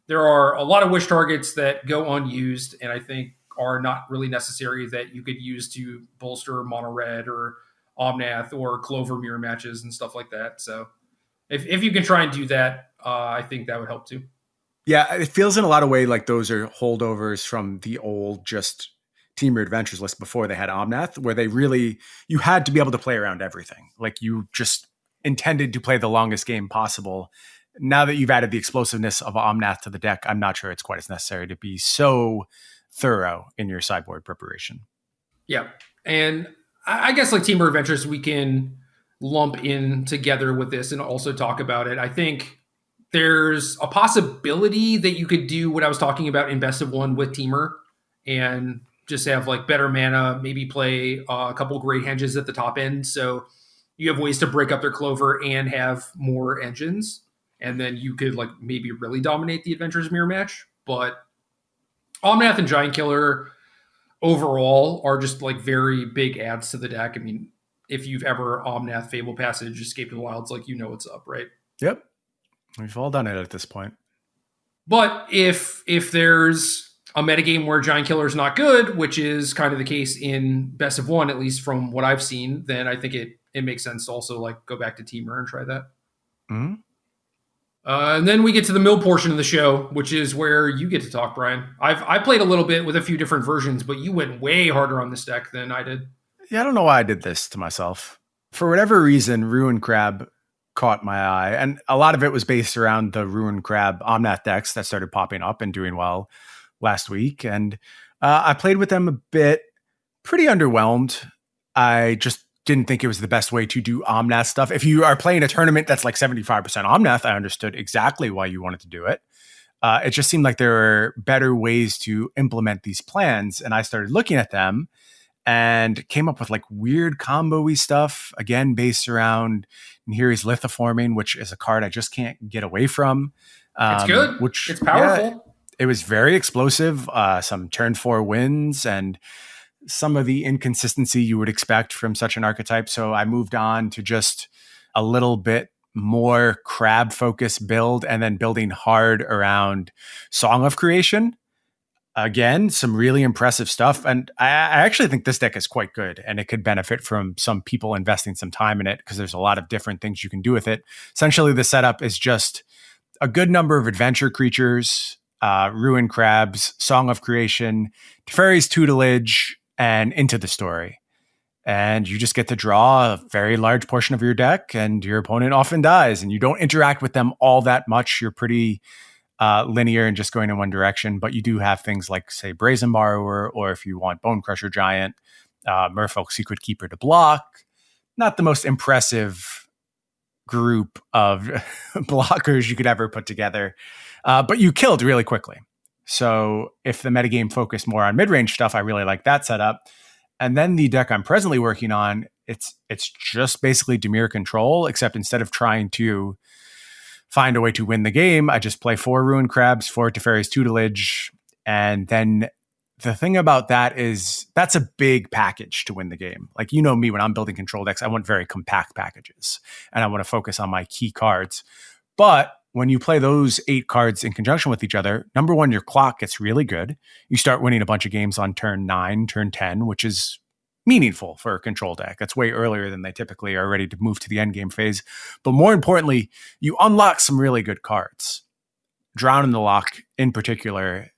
there are a lot of wish targets that go unused and I think are not really necessary that you could use to bolster mono red or Omnath or Clover mirror matches and stuff like that. So if you can try and do that, I think that would help too. Yeah, it feels in a lot of ways like those are holdovers from the old just Dimir Adventures list before they had Omnath, where they really, you had to be able to play around everything. Like you just intended to play the longest game possible. Now that you've added the explosiveness of Omnath to the deck, I'm not sure it's quite as necessary to be so thorough in your sideboard preparation. Yeah. And I guess like Dimir Adventures, we can lump in together with this and also talk about it. I think there's a possibility that you could do what I was talking about in Best of One with Dimir and just have like better mana, maybe play a couple great henges at the top end. So you have ways to break up their Clover and have more engines. And then you could like maybe really dominate the Adventures mirror match. But Omnath and Giant Killer overall are just like very big adds to the deck. I mean, if you've ever Omnath, Fable Passage, Escape to the Wilds, like you know what's up, right? Yep. We've all done it at this point. But if there's a metagame where Giant Killer is not good, which is kind of the case in Best of One, at least from what I've seen, then I think it makes sense to also like go back to Dimir and try that. Mm-hmm. And then we get to the mill portion of the show, which is where you get to talk, Brian. I played a little bit with a few different versions, but you went way harder on this deck than I did. Yeah, I don't know why I did this to myself. For whatever reason, Ruin Crab caught my eye, and a lot of it was based around the Ruin Crab Omnath decks that started popping up and doing well last week. And I played with them a bit, pretty underwhelmed. I just didn't think it was the best way to do Omnath stuff. If you are playing a tournament that's like 75% Omnath, I understood exactly why you wanted to do it. It just seemed like there were better ways to implement these plans. And I started looking at them and came up with like weird combo-y stuff, again, based around Nahiri's Lithoforming, which is a card I just can't get away from. It's good. Which, it's powerful. Yeah, it was very explosive, some turn 4 wins and some of the inconsistency you would expect from such an archetype. So I moved on to just a little bit more crab focused build and then building hard around Song of Creation. Again, some really impressive stuff. And I actually think this deck is quite good and it could benefit from some people investing some time in it because there's a lot of different things you can do with it. Essentially, the setup is just a good number of adventure creatures, Ruin Crabs, Song of Creation, Teferi's Tutelage, and Into the Story. And you just get to draw a very large portion of your deck and your opponent often dies and you don't interact with them all that much. You're pretty linear and just going in one direction, but you do have things like, say, Brazen Borrower, or if you want Bone Crusher Giant, Merfolk Secret Keeper to block. Not the most impressive group of blockers you could ever put together, but you killed really quickly. So if the metagame focused more on mid-range stuff, I really like that setup. And then the deck I'm presently working on, it's just basically Dimir Control, except instead of trying to find a way to win the game, I just play 4 Ruin Crabs, 4 Teferi's Tutelage. And then the thing about that is that's a big package to win the game. Like, you know me, when I'm building control decks, I want very compact packages and I want to focus on my key cards. But when you play those 8 cards in conjunction with each other, number one, your clock gets really good. You start winning a bunch of games on turn 9, turn 10, which is meaningful for a control deck. That's way earlier than they typically are ready to move to the end game phase. But more importantly, you unlock some really good cards. Drown in the Loch, in particular,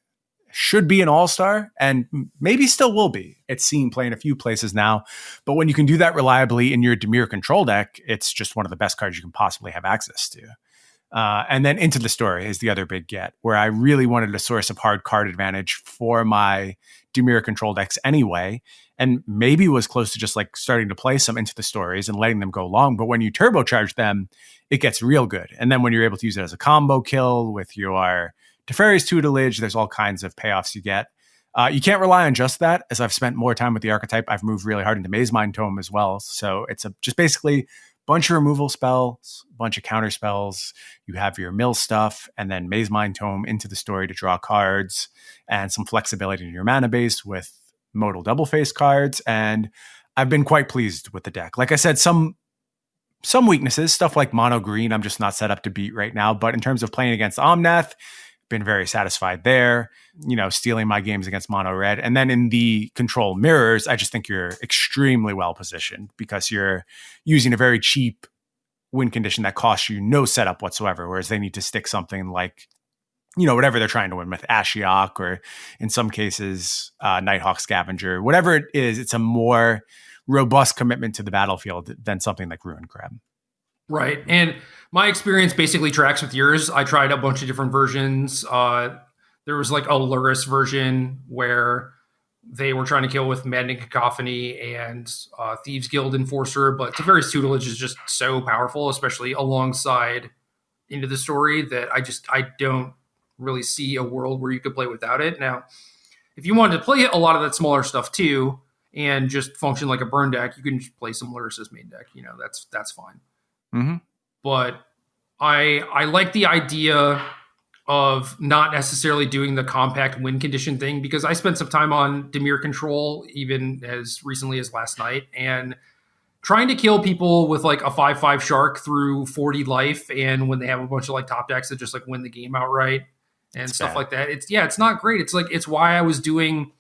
should be an all-star and maybe still will be. It's seen playing a few places now. But when you can do that reliably in your Dimir Control deck, it's just one of the best cards you can possibly have access to. And then Into the Story is the other big get, where I really wanted a source of hard card advantage for my Dimir Control decks anyway, and maybe was close to just like starting to play some Into the Stories and letting them go long. But when you turbocharge them, it gets real good. And then when you're able to use it as a combo kill with your Teferi's Tutelage, there's all kinds of payoffs you get. You can't rely on just that. As I've spent more time with the archetype, I've moved really hard into Maze Mind Tome as well. So it's just basically bunch of removal spells, bunch of counter spells. You have your mill stuff, and then Maze Mind Tome Into the Story to draw cards, and some flexibility in your mana base with modal double face cards. And I've been quite pleased with the deck. Like I said, some weaknesses, stuff like mono green, I'm just not set up to beat right now. But in terms of playing against Omnath, been very satisfied there, stealing my games against mono red. And then in the control mirrors, I just think you're extremely well positioned because you're using a very cheap win condition that costs you no setup whatsoever, whereas they need to stick something like, whatever they're trying to win with, Ashiok, or in some cases, Nighthawk Scavenger, whatever it is, it's a more robust commitment to the battlefield than something like Ruin Crab. Right. And my experience basically tracks with yours. I tried a bunch of different versions. There was like a Luris version where they were trying to kill with Maddening Cacophony and Thieves Guild Enforcer, but Teferi's Tutelage is just so powerful, especially alongside Into the Story, that I don't really see a world where you could play without it. Now, if you wanted to play a lot of that smaller stuff too and just function like a burn deck, you can just play some Luris as main deck. That's fine. Mm-hmm. But I like the idea of not necessarily doing the compact win condition thing, because I spent some time on Dimir Control even as recently as last night, and trying to kill people with like a 5/5 shark through 40 life, and when they have a bunch of like top decks that just like win the game outright and It's stuff bad. like that. It's not great. It's why I was doing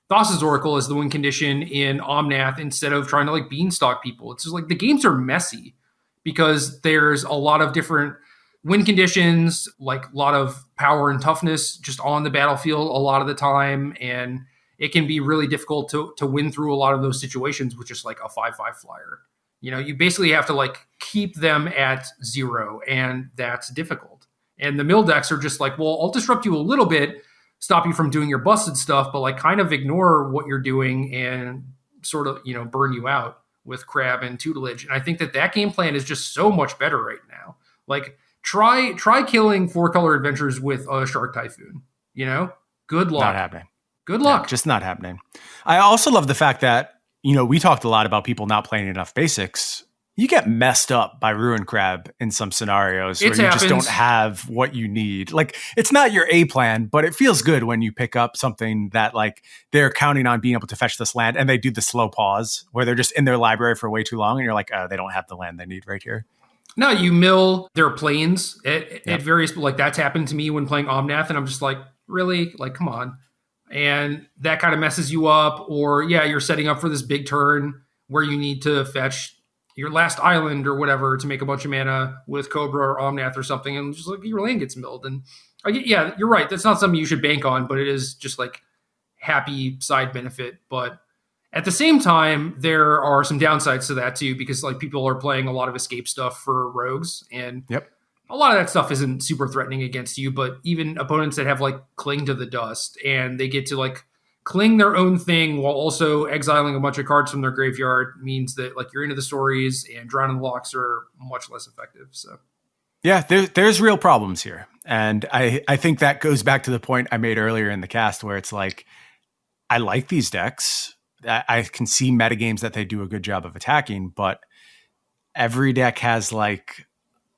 Thassa's Oracle as the win condition in Omnath instead of trying to like beanstalk people. It's just like the games are messy because there's a lot of different win conditions, like a lot of power and toughness just on the battlefield a lot of the time. And it can be really difficult to win through a lot of those situations with just like a 5/5 flyer. You basically have to like keep them at 0, and that's difficult. And the mill decks are just like, well, I'll disrupt you a little bit, stop you from doing your busted stuff, but like kind of ignore what you're doing and sort of, burn you out. with crab and tutelage. And I think that game plan is just so much better right now. Like try killing 4-color adventures with a shark typhoon. Good Not luck. happening. Good Yeah, luck. just not happening. I also love the fact that, we talked a lot about people not playing enough basics. You get messed up by Ruin Crab in some scenarios where you just don't have what you need. Like, it's not your A plan, but it feels good when you pick up something that, like, they're counting on being able to fetch this land, and they do the slow pause where they're just in their library for way too long, and you're like, oh, they don't have the land they need right here. No, you mill their planes at various, like that's happened to me when playing Omnath, and I'm just like, really? Like, come on. And that kind of messes you up. Or, you're setting up for this big turn where you need to fetch your last island or whatever to make a bunch of mana with Cobra or Omnath or something, and just like your land gets milled. And you're right. That's not something you should bank on, but it is just like happy side benefit. But at the same time, there are some downsides to that too, because like people are playing a lot of escape stuff for rogues, and a lot of that stuff isn't super threatening against you. But even opponents that have like Cling to the Dust, and they get to like cling their own thing while also exiling a bunch of cards from their graveyard, means that like you're into the stories, and Drowning Locks are much less effective. So yeah, there's real problems here. And I think that goes back to the point I made earlier in the cast, where it's like, I like these decks. I can see metagames that they do a good job of attacking, but every deck has like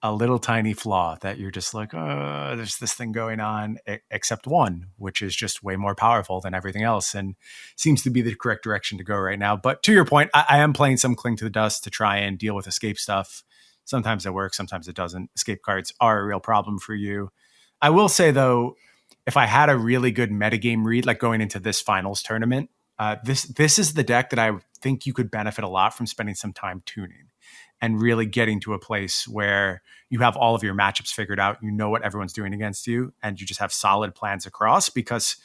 a little tiny flaw that you're just like, oh, there's this thing going on, except one, which is just way more powerful than everything else and seems to be the correct direction to go right now. But to your point, I am playing some Cling to the Dust to try and deal with escape stuff. Sometimes it works, sometimes it doesn't. Escape cards are a real problem for you. I will say, though, if I had a really good metagame read, like going into this finals tournament, this is the deck that I think you could benefit a lot from spending some time tuning and really getting to a place where you have all of your matchups figured out, you know what everyone's doing against you, and you just have solid plans across. Because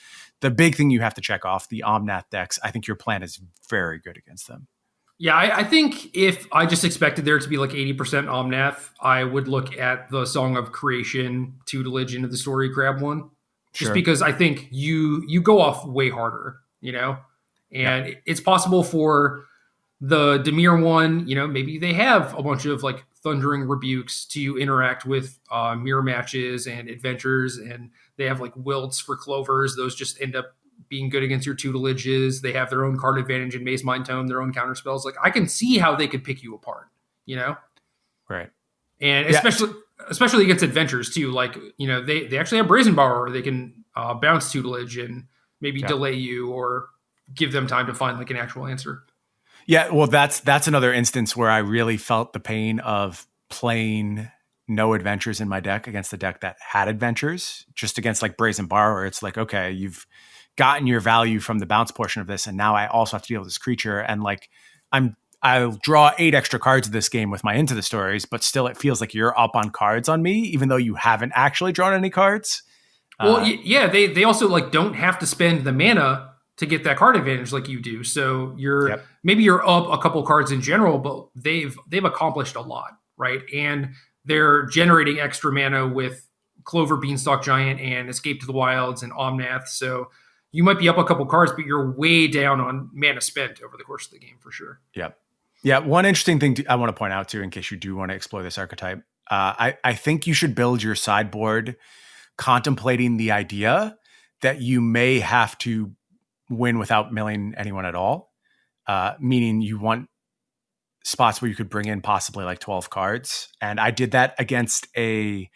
the big thing you have to check off, the Omnath decks, I think your plan is very good against them. Yeah, I think if I just expected there to be like 80% Omnath, I would look at the Song of Creation tutelage into the story crab one. Just because I think you go off way harder, And it's possible for the Dimir one, maybe they have a bunch of like Thundering Rebukes to interact with mirror matches and adventures, and they have like wilts for clovers. Those just end up being good against your tutelages. They have their own card advantage in Maze Mind Tome, their own counter spells. Like I can see how they could pick you apart, Right. And especially against adventures too. Like, they actually have Brazen Borrower where they can bounce tutelage and maybe delay you or give them time to find like an actual answer. Yeah, well, that's another instance where I really felt the pain of playing no adventures in my deck against the deck that had adventures. Just against like Brazen Borrower, it's like, okay, you've gotten your value from the bounce portion of this, and now I also have to deal with this creature, and like I'll draw 8 extra cards of this game with my Into the Stories, but still it feels like you're up on cards on me, even though you haven't actually drawn any cards. Well, they also like don't have to spend the mana to get that card advantage like you do. So maybe you're up a couple cards in general, but they've accomplished a lot, right? And they're generating extra mana with Clover, Beanstalk Giant, and Escape to the Wilds and Omnath. So you might be up a couple cards, but you're way down on mana spent over the course of the game for sure. Yep. Yeah. One interesting thing I want to point out too, in case you do want to explore this archetype, I think you should build your sideboard contemplating the idea that you may have to win without milling anyone at all. Meaning you want spots where you could bring in possibly like 12 cards. And I did that against a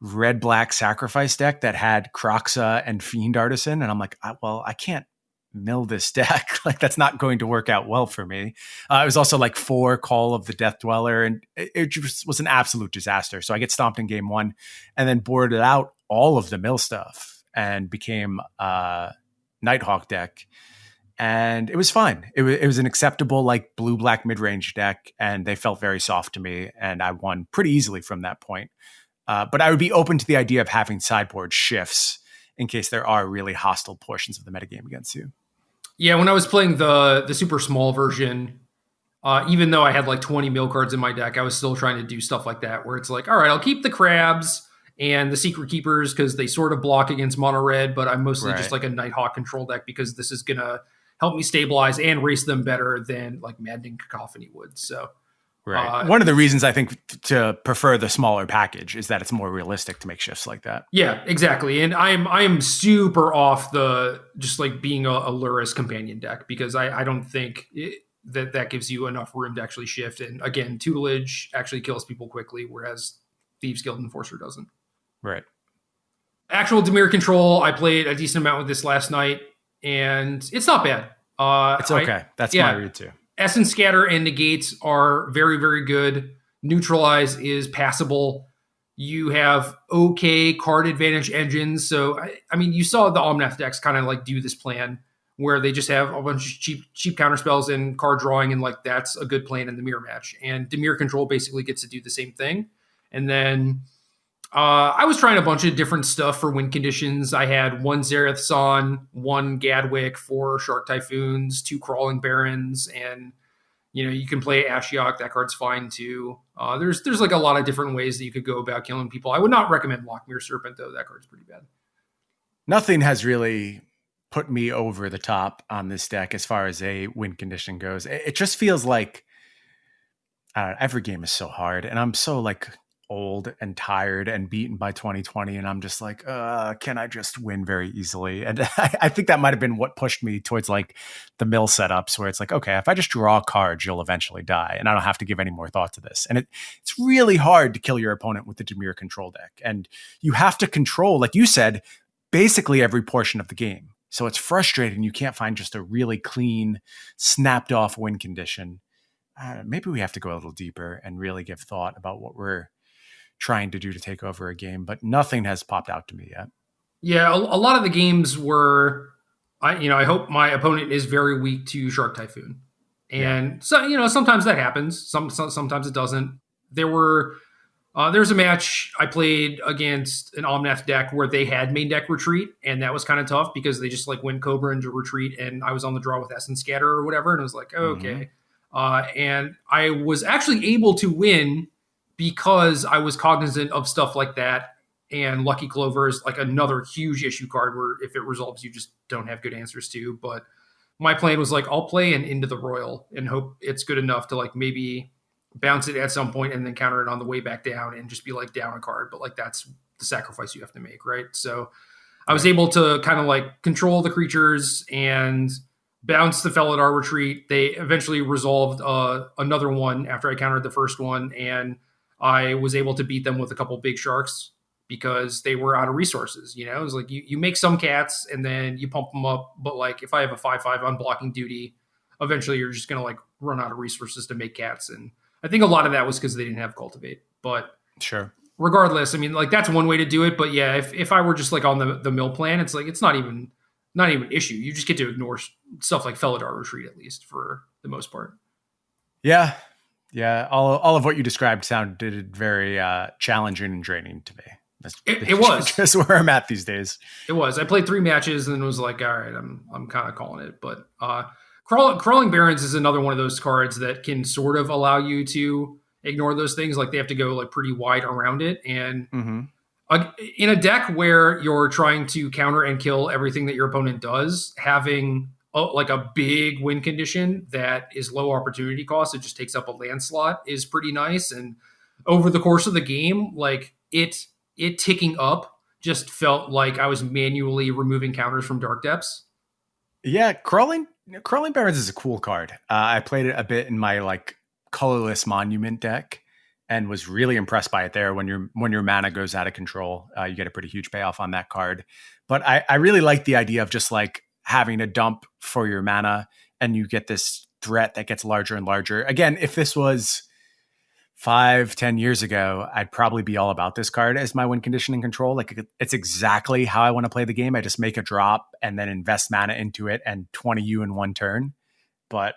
red-black sacrifice deck that had Croxa and Fiend Artisan. And I'm like, I can't mill this deck. Like that's not going to work out well for me. It was also like 4 Call of the Death Dweller, and it just was an absolute disaster. So I get stomped in game 1 and then boarded out all of the mill stuff and became Nighthawk deck. And it was fine. It was an acceptable like blue-black mid-range deck, and they felt very soft to me, and I won pretty easily from that point. But I would be open to the idea of having sideboard shifts in case there are really hostile portions of the metagame against you. Yeah, when I was playing the super small version, even though I had like 20 mill cards in my deck, I was still trying to do stuff like that, where it's like, all right, I'll keep the crabs and the Secret Keepers because they sort of block against mono red, but I'm mostly just like a Nighthawk control deck because this is going to help me stabilize and race them better than like Maddening Cacophony would. So, right. One of the reasons I think to prefer the smaller package is that it's more realistic to make shifts like that. Yeah, exactly. And I am super off the just like being a Luris companion deck because I don't think that gives you enough room to actually shift. And again, tutelage actually kills people quickly, whereas Thieves Guild Enforcer doesn't. Right. Actual Dimir Control, I played a decent amount with this last night, and it's not bad. It's okay. That's my read too. Essence Scatter and Negates are very, very good. Neutralize is passable. You have okay card advantage engines. So, I mean, you saw the Omnath decks kind of like do this plan where they just have a bunch of cheap counter spells and card drawing, and like that's a good plan in the mirror match. And Dimir Control basically gets to do the same thing. And then I was trying a bunch of different stuff for win conditions. I had one Zareth Son, one Gadwick, 4 Shark Typhoons, 2 Crawling Barons, and you can play Ashiok. That card's fine too. There's like a lot of different ways that you could go about killing people. I would not recommend Lockmere Serpent though. That card's pretty bad. Nothing has really put me over the top on this deck as far as a win condition goes. It just feels like every game is so hard, and I'm so like old and tired and beaten by 2020, and I'm just like, can I just win very easily? And I think that might have been what pushed me towards like the mill setups where it's like, okay, if I just draw cards, you'll eventually die, and I don't have to give any more thought to this. And it's really hard to kill your opponent with the Dimir Control deck, and you have to control, like you said, basically every portion of the game. So it's frustrating. You can't find just a really clean, snapped off win condition. Maybe we have to go a little deeper and really give thought about what we're trying to do to take over a game, but nothing has popped out to me yet. Yeah, a lot of the games were, I hope my opponent is very weak to Shark Typhoon, and so sometimes that happens. Sometimes it doesn't. There's a match I played against an Omnath deck where they had main deck retreat, and that was kind of tough because they just like went Cobra into retreat, and I was on the draw with Essence Scatter or whatever, and I was like, okay. And I was actually able to win because I was cognizant of stuff like that. And Lucky Clover is like another huge issue card where if it resolves, you just don't have good answers to. But my plan was like, I'll play an Into the Royal and hope it's good enough to like maybe bounce it at some point and then counter it on the way back down and just be like down a card. But like that's the sacrifice you have to make, right? So I was able to kind of like control the creatures and bounce the Felidar retreat. They eventually resolved another one after I countered the first one, and I was able to beat them with a couple big sharks because they were out of resources. It was like you make some cats and then you pump them up. But like if I have a 5/5 unblocking duty, eventually you're just going to like run out of resources to make cats. And I think a lot of that was because they didn't have Cultivate. But sure, regardless, I mean, like that's one way to do it. But yeah, if I were just like on the mill plan, it's like it's not even an issue. You just get to ignore stuff like Felidar retreat at least for the most part. Yeah. Yeah, all of what you described sounded very challenging and draining to me. It was. That's where I'm at these days. It was. I played 3 matches and was like, all right, I'm kind of calling it. But Crawling Barons is another one of those cards that can sort of allow you to ignore those things. Like they have to go like pretty wide around it. And in a deck where you're trying to counter and kill everything that your opponent does, having like a big win condition that is low opportunity cost, it just takes up a land slot, is pretty nice. And over the course of the game, like it ticking up just felt like I was manually removing counters from Dark Depths. Yeah, Crawling Barons is a cool card. I played it a bit in my like colorless monument deck and was really impressed by it there. When your mana goes out of control, you get a pretty huge payoff on that card. But I really like the idea of just like having a dump for your mana and you get this threat that gets larger and larger. Again, if this was 5-10 years ago, I'd probably be all about this card as my win condition and control. Like it's exactly how I want to play the game. I just make a drop and then invest mana into it and 20 you in one turn. But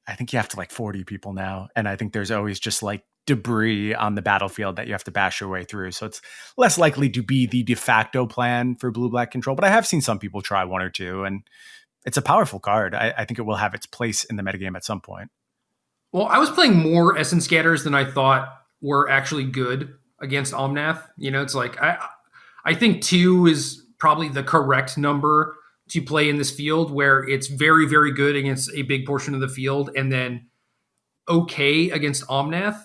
I think you have to like 40 people now. And I think there's always just like debris on the battlefield that you have to bash your way through. So it's less likely to be the de facto plan for blue-black control. But I have seen some people try 1 or 2, and it's a powerful card. I think it will have its place in the metagame at some point. Well, I was playing more Essence Scatters than I thought were actually good against Omnath. It's like I think 2 is probably the correct number to play in this field where it's very, very good against a big portion of the field and then okay against Omnath.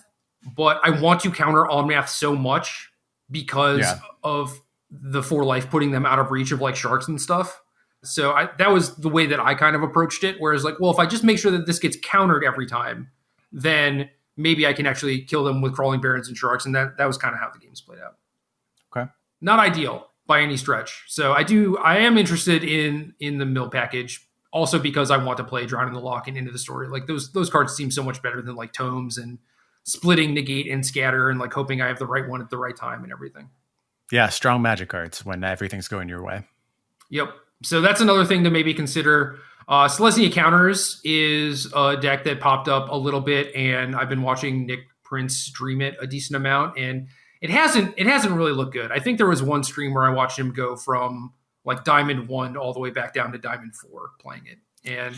But I want to counter Omnath so much because Yeah. of the 4 life putting them out of reach of like sharks and stuff. So that was the way that I kind of approached it. Whereas like, well, if I just make sure that this gets countered every time, then maybe I can actually kill them with crawling barons and sharks. And that was kind of how the game's played out. Okay. Not ideal by any stretch. So I am interested in the mill package also because I want to play Drown in the Loch and Into the Story. Like those cards seem so much better than like tomes and splitting, negate, and scatter and like hoping I have the right one at the right time and everything. Yeah, strong magic cards when everything's going your way. Yep. So that's another thing to maybe consider. Selesnya Counters is a deck that popped up a little bit, and I've been watching Nick Prince stream it a decent amount, and it hasn't really looked good. I think there was one stream where I watched him go from like Diamond 1 all the way back down to Diamond 4 playing it. And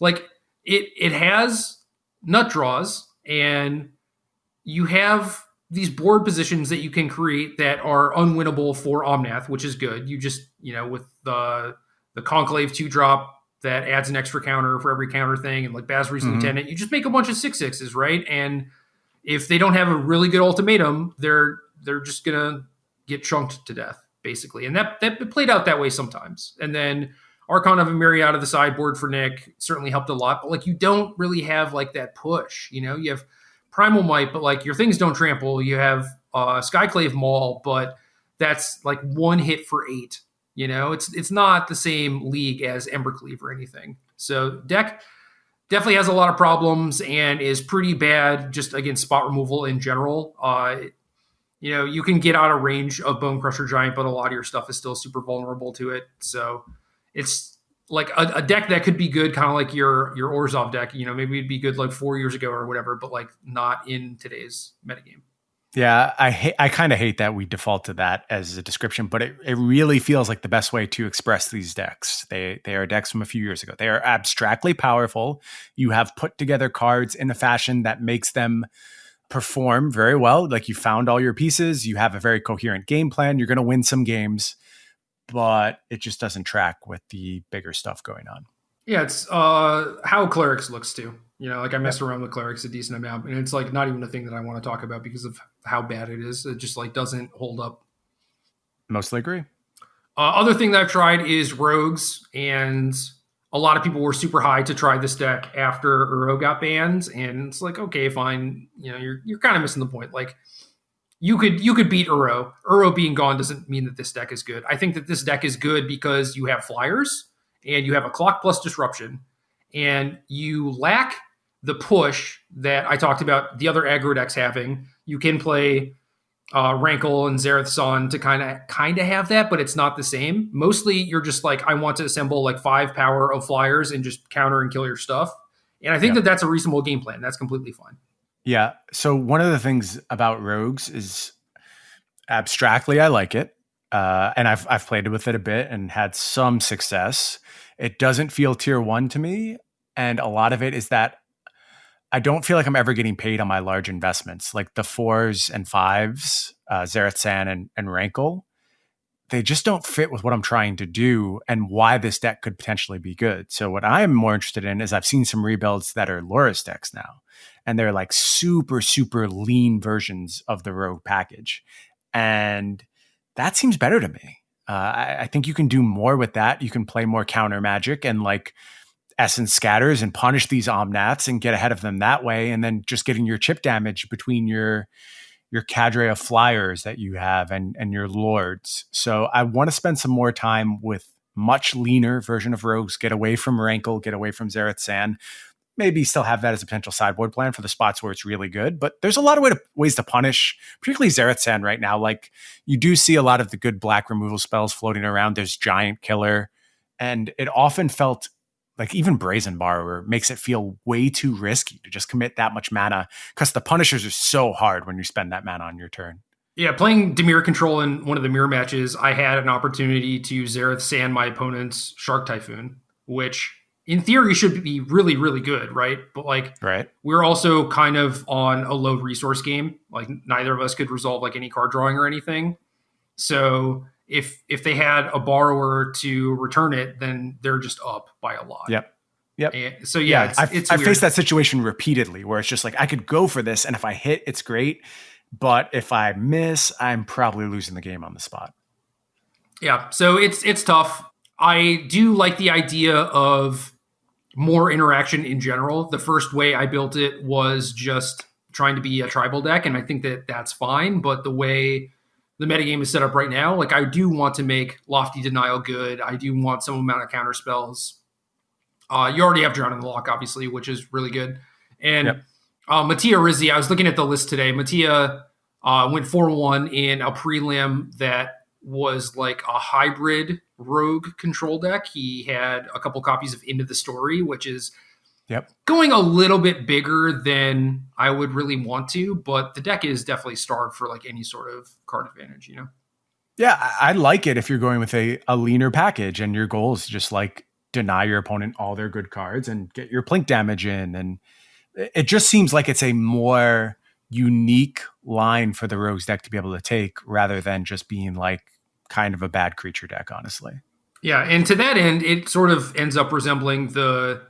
like it has nut draws, and you have these board positions that you can create that are unwinnable for Omnath, which is good. You just, with the Conclave 2-drop that adds an extra counter for every counter thing, and like Basri's Lieutenant, you just make a bunch of 6/6s, right? And if they don't have a really good ultimatum, they're just gonna get chunked to death, basically. And that played out that way sometimes. And then Archon of Emiri out of the sideboard for Nick certainly helped a lot. But like you don't really have like that push. You have Primal Might, but like your things don't trample. You have Skyclave Maul, but that's like 1 hit for 8. It's not the same league as Embercleave or anything. So deck definitely has a lot of problems and is pretty bad just against spot removal in general. You can get out of range of Bone Crusher Giant, but a lot of your stuff is still super vulnerable to it. So it's like a deck that could be good, kind of like your Orzhov deck. Maybe it'd be good like 4 years ago or whatever, but like not in today's metagame. Yeah, I kind of hate that we default to that as a description, but it really feels like the best way to express these decks. They are decks from a few years ago. They are abstractly powerful. You have put together cards in a fashion that makes them perform very well. Like you found all your pieces. You have a very coherent game plan. You're going to win some games, but it just doesn't track with the bigger stuff going on. Yeah, it's how Clerics looks too. Like I messed around with Clerics a decent amount, and it's like not even a thing that I want to talk about because of how bad it is. It just like doesn't hold up. Mostly agree. Other thing that I've tried is Rogues, and a lot of people were super high to try this deck after Uro got banned, and it's like, okay, fine. You're kind of missing the point. Like you could beat Uro. Uro being gone doesn't mean that this deck is good. I think that this deck is good because you have flyers and you have a clock plus disruption, and you lack the push that I talked about the other aggro decks having. You can play Rankle and Zareth Son to kind of have that, but it's not the same. Mostly you're just like, I want to assemble like 5 power of flyers and just counter and kill your stuff. And I think that that's a reasonable game plan. That's completely fine. Yeah. So one of the things about Rogues is abstractly, I like it. And I've played with it a bit and had some success. It doesn't feel tier 1 to me. And a lot of it is that I don't feel like I'm ever getting paid on my large investments, like the 4s and 5s, Zareth San and Rankle. They just don't fit with what I'm trying to do and why this deck could potentially be good. So what I'm more interested in is I've seen some rebuilds that are Loris decks now, and they're like super, super lean versions of the Rogue package. And that seems better to me. I think you can do more with that. You can play more counter magic and like Essence Scatters and punish these Omnaths and get ahead of them that way. And then just getting your chip damage between your cadre of flyers that you have and your lords. So I want to spend some more time with much leaner version of Rogues, get away from Rankle, get away from Zareth San. Maybe still have that as a potential sideboard plan for the spots where it's really good. But there's a lot of ways to punish, particularly Zareth San right now. Like you do see a lot of the good black removal spells floating around. There's Giant Killer. And it often felt like even Brazen Borrower makes it feel way too risky to just commit that much mana because the punishers are so hard when you spend that mana on your turn. Yeah, playing Dimir Control in one of the mirror matches, I had an opportunity to Zareth San my opponent's Shark Typhoon, which in theory should be really, really good, right? But like, right, we're also kind of on a low resource game. Like neither of us could resolve like any card drawing or anything. So if they had a borrower to return it, then they're just up by a lot. Yep. Yep. And so Yeah, it's I've weird. faced that situation repeatedly where it's just like I could go for this, and if I hit, it's great, but if I miss, I'm probably losing the game on the spot. Yeah, so it's tough. I do like the idea of more interaction in general. The first way I built it was just trying to be a tribal deck, and I think that that's fine. But the way the metagame is set up right now, like I do want to make Lofty Denial good. I do want some amount of counter spells. You already have Drown in the Lock, obviously, which is really good. And Yep. Mattia Rizzi, I was looking at the list today. Mattia went 4-1 in a prelim that was like a hybrid rogue control deck. He had a couple copies of Into the Story, which is Yep. going a little bit bigger than I would really want to, but the deck is definitely starved for like any sort of card advantage, you know? Yeah, I like it if you're going with a leaner package and your goal is just like deny your opponent all their good cards and get your plink damage in. And it just seems like it's a more unique line for the Rogues deck to be able to take rather than just being like kind of a bad creature deck, honestly. Yeah, and to that end, it sort of ends up resembling the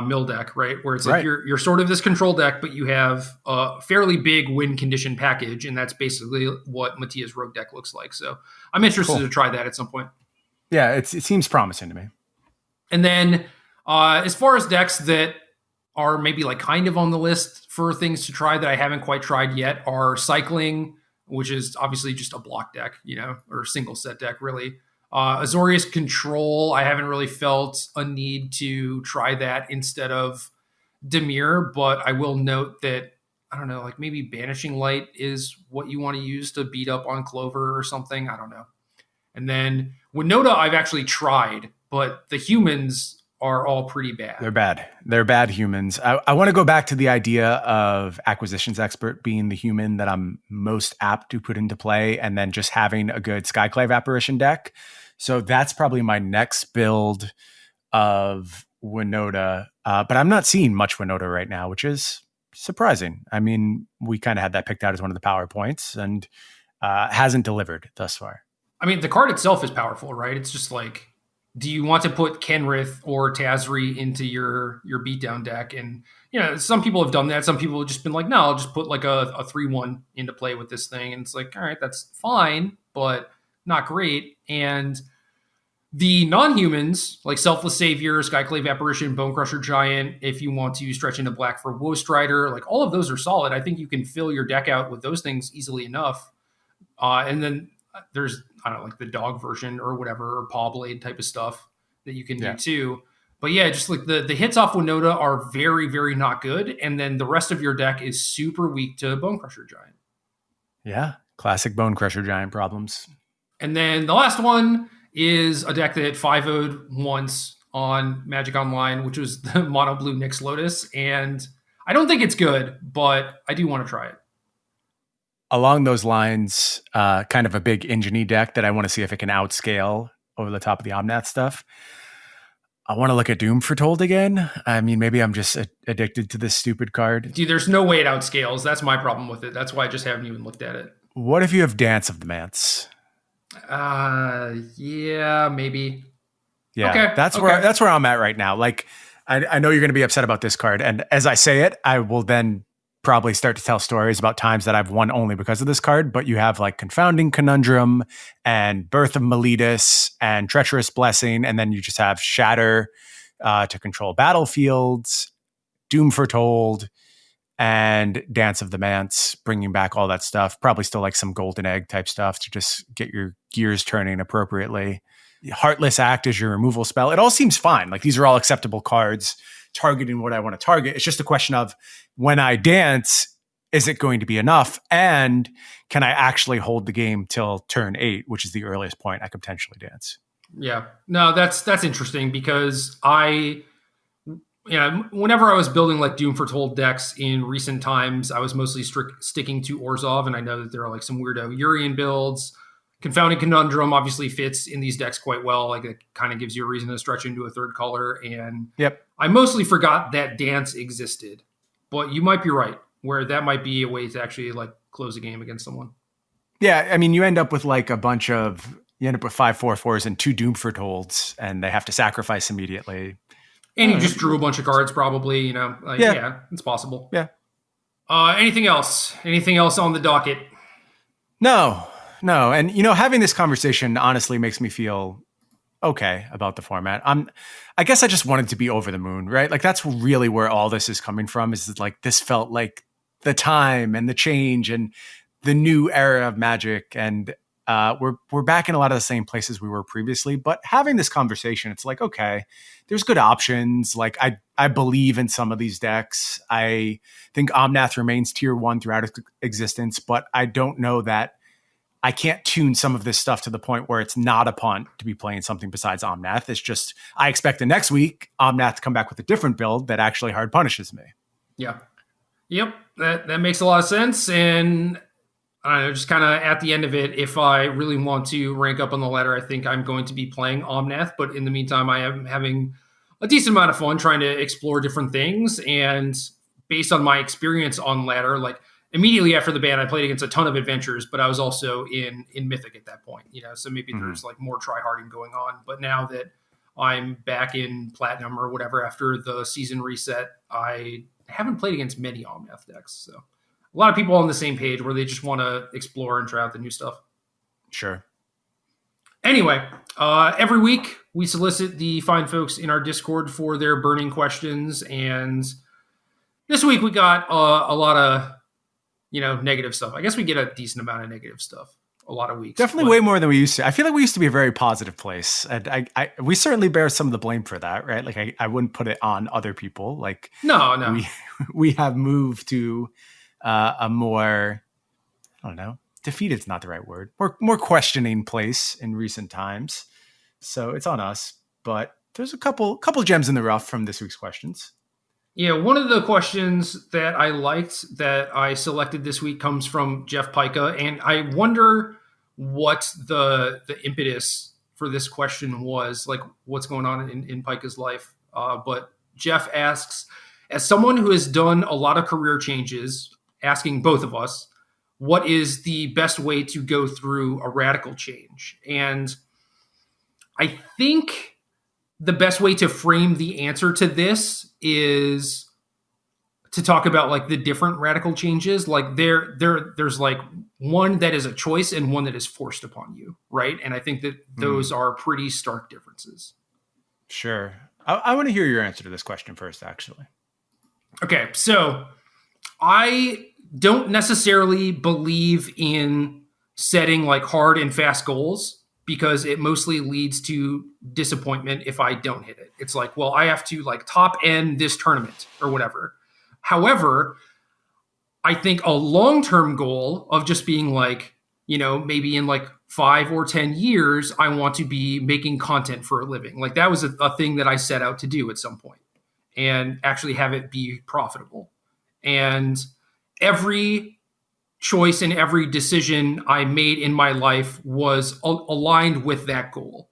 mill deck, right? Where it's like Right. you're sort of this control deck, but you have a fairly big win condition package, and that's basically what Mattia's rogue deck looks like. So I'm interested Cool. to try that at some point. Yeah, it seems promising to me. And then as far as decks that are maybe like kind of on the list for things to try that I haven't quite tried yet are Cycling, which is obviously just a block deck, you know, or single set deck, really. Azorius Control, I haven't really felt a need to try that instead of Dimir, but I will note that, I don't know, like maybe Banishing Light is what you want to use to beat up on Clover or something. I don't know. And then Winota, I've actually tried, but the humans are all pretty bad. They're bad. They're bad humans. I want to go back to the idea of Acquisitions Expert being the human that I'm most apt to put into play and then just having a good Skyclave Apparition deck. So that's probably my next build of Winota. But I'm not seeing much Winota right now, which is surprising. I mean, we kind of had that picked out as one of the power points and hasn't delivered thus far. I mean, the card itself is powerful, right? It's just like, do you want to put Kenrith or Tazri into your beatdown deck? And, you know, some people have done that. Some people have just been like, no, I'll just put like a 3-1 into play with this thing. And it's like, all right, that's fine, but not great. And the non-humans, like Selfless Savior, Skyclave Apparition, Bone Crusher Giant, if you want to stretch into black for Woe Strider, like all of those are solid. I think you can fill your deck out with those things easily enough. And then there's, I don't know, like the dog version or whatever, or Paw Blade type of stuff that you can do too. But yeah, just like the hits off Winota are very, very not good. And then the rest of your deck is super weak to Bone Crusher Giant. Yeah, classic Bone Crusher Giant problems. And then the last one is a deck that 5-0'd once on Magic Online, which was the Mono Blue Nyx Lotus. And I don't think it's good, but I do want to try it. Along those lines, kind of a big engine deck that I want to see if it can outscale over the top of the Omnath stuff. I want to look at Doom Foretold again. I mean, maybe I'm just addicted to this stupid card. Dude, there's no way it outscales. That's my problem with it. That's why I just haven't even looked at it. What if you have Dance of the Manse? Yeah, maybe. Yeah, okay. That's where I'm at right now. Like, I know you're going to be upset about this card, and as I say it, I will then probably start to tell stories about times that I've won only because of this card. But you have like Confounding Conundrum and Birth of Meletus and Treacherous Blessing, and then you just have Shatter to control battlefields, Doom Foretold, and Dance of the Manse, bringing back all that stuff. Probably still like some Golden Egg type stuff to just get your gears turning appropriately. Heartless Act is your removal spell. It all seems fine. Like these are all acceptable cards targeting what I want to target. It's just a question of when I dance, is it going to be enough? And can I actually hold the game till turn 8, which is the earliest point I could potentially dance? Yeah, no, that's interesting because whenever I was building like Doom Foretold decks in recent times, I was mostly sticking to Orzhov, and I know that there are like some weirdo Urian builds. Confounding Conundrum obviously fits in these decks quite well. Like it kind of gives you a reason to stretch into a third color. And I mostly forgot that Dance existed, but you might be right where that might be a way to actually like close a game against someone. Yeah. I mean, you end up with like a bunch of, you end up with 5/4/4s and 2 Doomford holds, and they have to sacrifice immediately. And you just drew a bunch of cards, probably. Yeah, it's possible. Yeah. Anything else? Anything else on the docket? No. And, having this conversation honestly makes me feel okay about the format. I guess I just wanted to be over the moon, right? Like, that's really where all this is coming from, is like, this felt like the time and the change and the new era of Magic. And we're back in a lot of the same places we were previously, but having this conversation, it's like, okay, there's good options. Like, I believe in some of these decks. I think Omnath remains tier 1 throughout its existence, but I don't know that I can't tune some of this stuff to the point where it's not a punt to be playing something besides Omnath. It's just, I expect the next week Omnath to come back with a different build that actually hard punishes me. Yeah. Yep. That makes a lot of sense. And I don't know, just kind of at the end of it, if I really want to rank up on the ladder, I think I'm going to be playing Omnath. But in the meantime, I am having a decent amount of fun trying to explore different things. And based on my experience on ladder, like, immediately after the ban, I played against a ton of adventures, but I was also in Mythic at that point, so maybe there's like more try-harding going on. But now that I'm back in Platinum or whatever after the season reset, I haven't played against many Omnath decks. So a lot of people on the same page where they just want to explore and try out the new stuff. Sure. Anyway, every week we solicit the fine folks in our Discord for their burning questions. And this week we got a lot of negative stuff. I guess we get a decent amount of negative stuff a lot of weeks. Definitely way more than we used to. I feel like we used to be a very positive place. And we certainly bear some of the blame for that, right? Like, I wouldn't put it on other people. Like, no. We have moved to a more, I don't know, defeated's not the right word, more questioning place in recent times. So it's on us. But there's a couple gems in the rough from this week's questions. Yeah, one of the questions that I liked that I selected this week comes from Jeff Pica, and I wonder what the impetus for this question was, like what's going on in Pica's life. But Jeff asks, as someone who has done a lot of career changes, asking both of us, what is the best way to go through a radical change? And I think the best way to frame the answer to this is to talk about like the different radical changes. Like there's like one that is a choice and one that is forced upon you, right? And I think that those are pretty stark differences. Sure. I want to hear your answer to this question first, actually. Okay, so I don't necessarily believe in setting like hard and fast goals, because it mostly leads to disappointment if I don't hit it. It's like, well, I have to like top end this tournament or whatever. However, I think a long-term goal of just being like, maybe in like 5 or 10 years, I want to be making content for a living. Like that was a thing that I set out to do at some point and actually have it be profitable. And every choice and every decision I made in my life was aligned with that goal.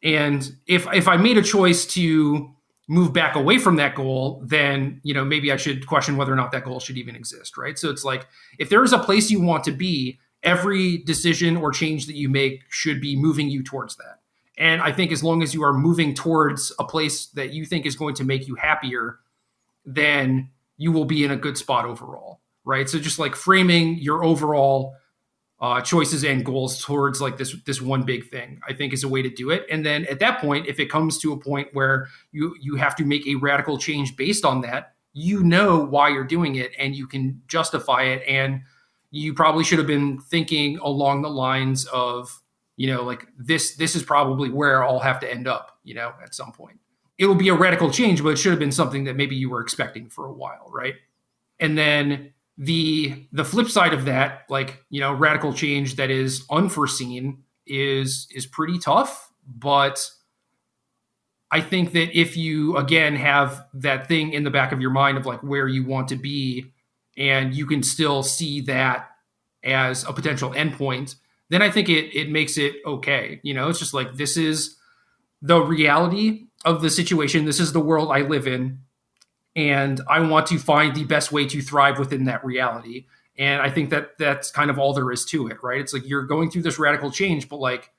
And if I made a choice to move back away from that goal, then, maybe I should question whether or not that goal should even exist, right? So it's like, if there is a place you want to be, every decision or change that you make should be moving you towards that. And I think as long as you are moving towards a place that you think is going to make you happier, then you will be in a good spot overall. Right. So just like framing your overall choices and goals towards like this one big thing, I think is a way to do it. And then at that point, if it comes to a point where you have to make a radical change based on that, why you're doing it and you can justify it. And you probably should have been thinking along the lines of, like this is probably where I'll have to end up, at some point. It will be a radical change, but it should have been something that maybe you were expecting for a while. Right. And then the flip side of that, like, radical change that is unforeseen is pretty tough. But I think that if you, again, have that thing in the back of your mind of like where you want to be, and you can still see that as a potential endpoint, then I think it makes it okay. It's just like, this is the reality of the situation. This is the world I live in. And I want to find the best way to thrive within that reality. And I think that that's kind of all there is to it, right? It's like you're going through this radical change, but like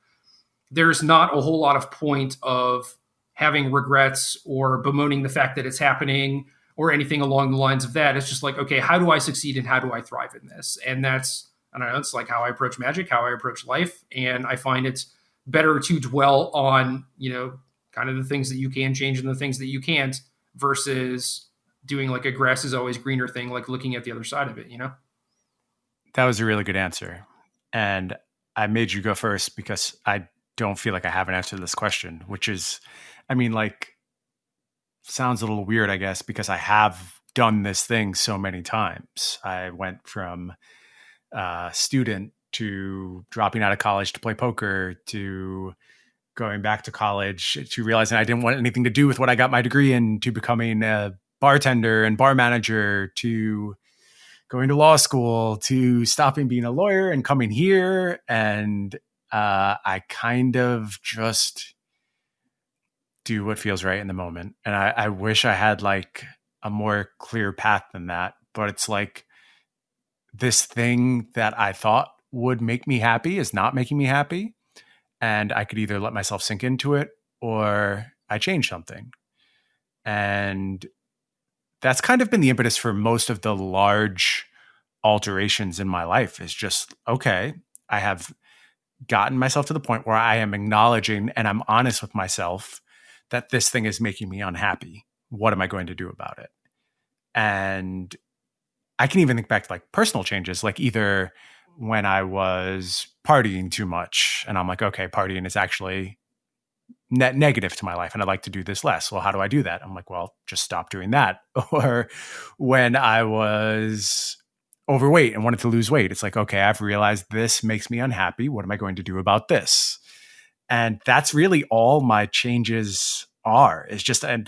there's not a whole lot of point of having regrets or bemoaning the fact that it's happening or anything along the lines of that. It's just like, okay, how do I succeed and how do I thrive in this? And that's, I don't know, it's like how I approach magic, how I approach life. And I find it's better to dwell on, kind of the things that you can change and the things that you can't versus doing like a grass is always greener thing, like looking at the other side of it. That was a really good answer. And I made you go first because I don't feel like I have an answer to this question, which is, I mean, like, sounds a little weird, I guess, because I have done this thing so many times. I went from student to dropping out of college to play poker to going back to college to realizing I didn't want anything to do with what I got my degree in, to becoming a bartender and bar manager, to going to law school, to stopping being a lawyer and coming here. And I kind of just do what feels right in the moment. And I wish I had like a more clear path than that. But it's like this thing that I thought would make me happy is not making me happy. And I could either let myself sink into it or I change something. And that's kind of been the impetus for most of the large alterations in my life, is just, okay, I have gotten myself to the point where I am acknowledging and I'm honest with myself that this thing is making me unhappy. What am I going to do about it? And I can even think back to like personal changes, like either when I was partying too much and I'm like, okay, partying is actually net negative to my life and I'd like to do this less. Well, how do I do that? I'm like, well, just stop doing that. Or when I was overweight and wanted to lose weight, it's like, okay, I've realized this makes me unhappy. What am I going to do about this? And that's really all my changes are. It's just a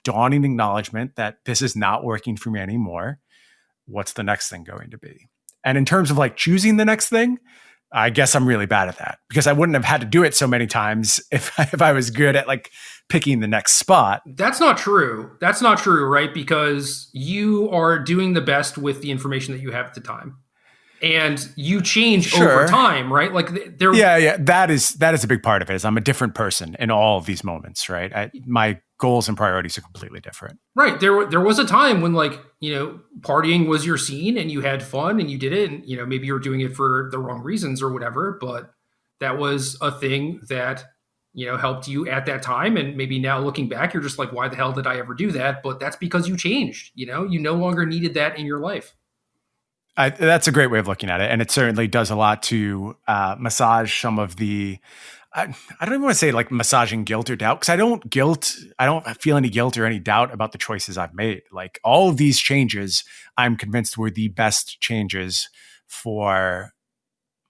dawning acknowledgement that this is not working for me anymore. What's the next thing going to be? And in terms of like choosing the next thing, I guess I'm really bad at that because I wouldn't have had to do it so many times if I was good at like picking the next spot. That's not true. That's not true, right? Because you are doing the best with the information that you have at the time. And you change over time, right? Like there. Yeah. That is a big part of it. Is I'm a different person in all of these moments, right? My goals and priorities are completely different. Right. There was a time when like, partying was your scene and you had fun and you did it. And, maybe you were doing it for the wrong reasons or whatever, but that was a thing that, helped you at that time. And maybe now looking back, you're just like, why the hell did I ever do that? But that's because you changed, you no longer needed that in your life. That's a great way of looking at it. And it certainly does a lot to massage some of the, I don't even want to say like massaging guilt or doubt, because I don't feel any guilt or any doubt about the choices I've made. Like all of these changes, I'm convinced were the best changes for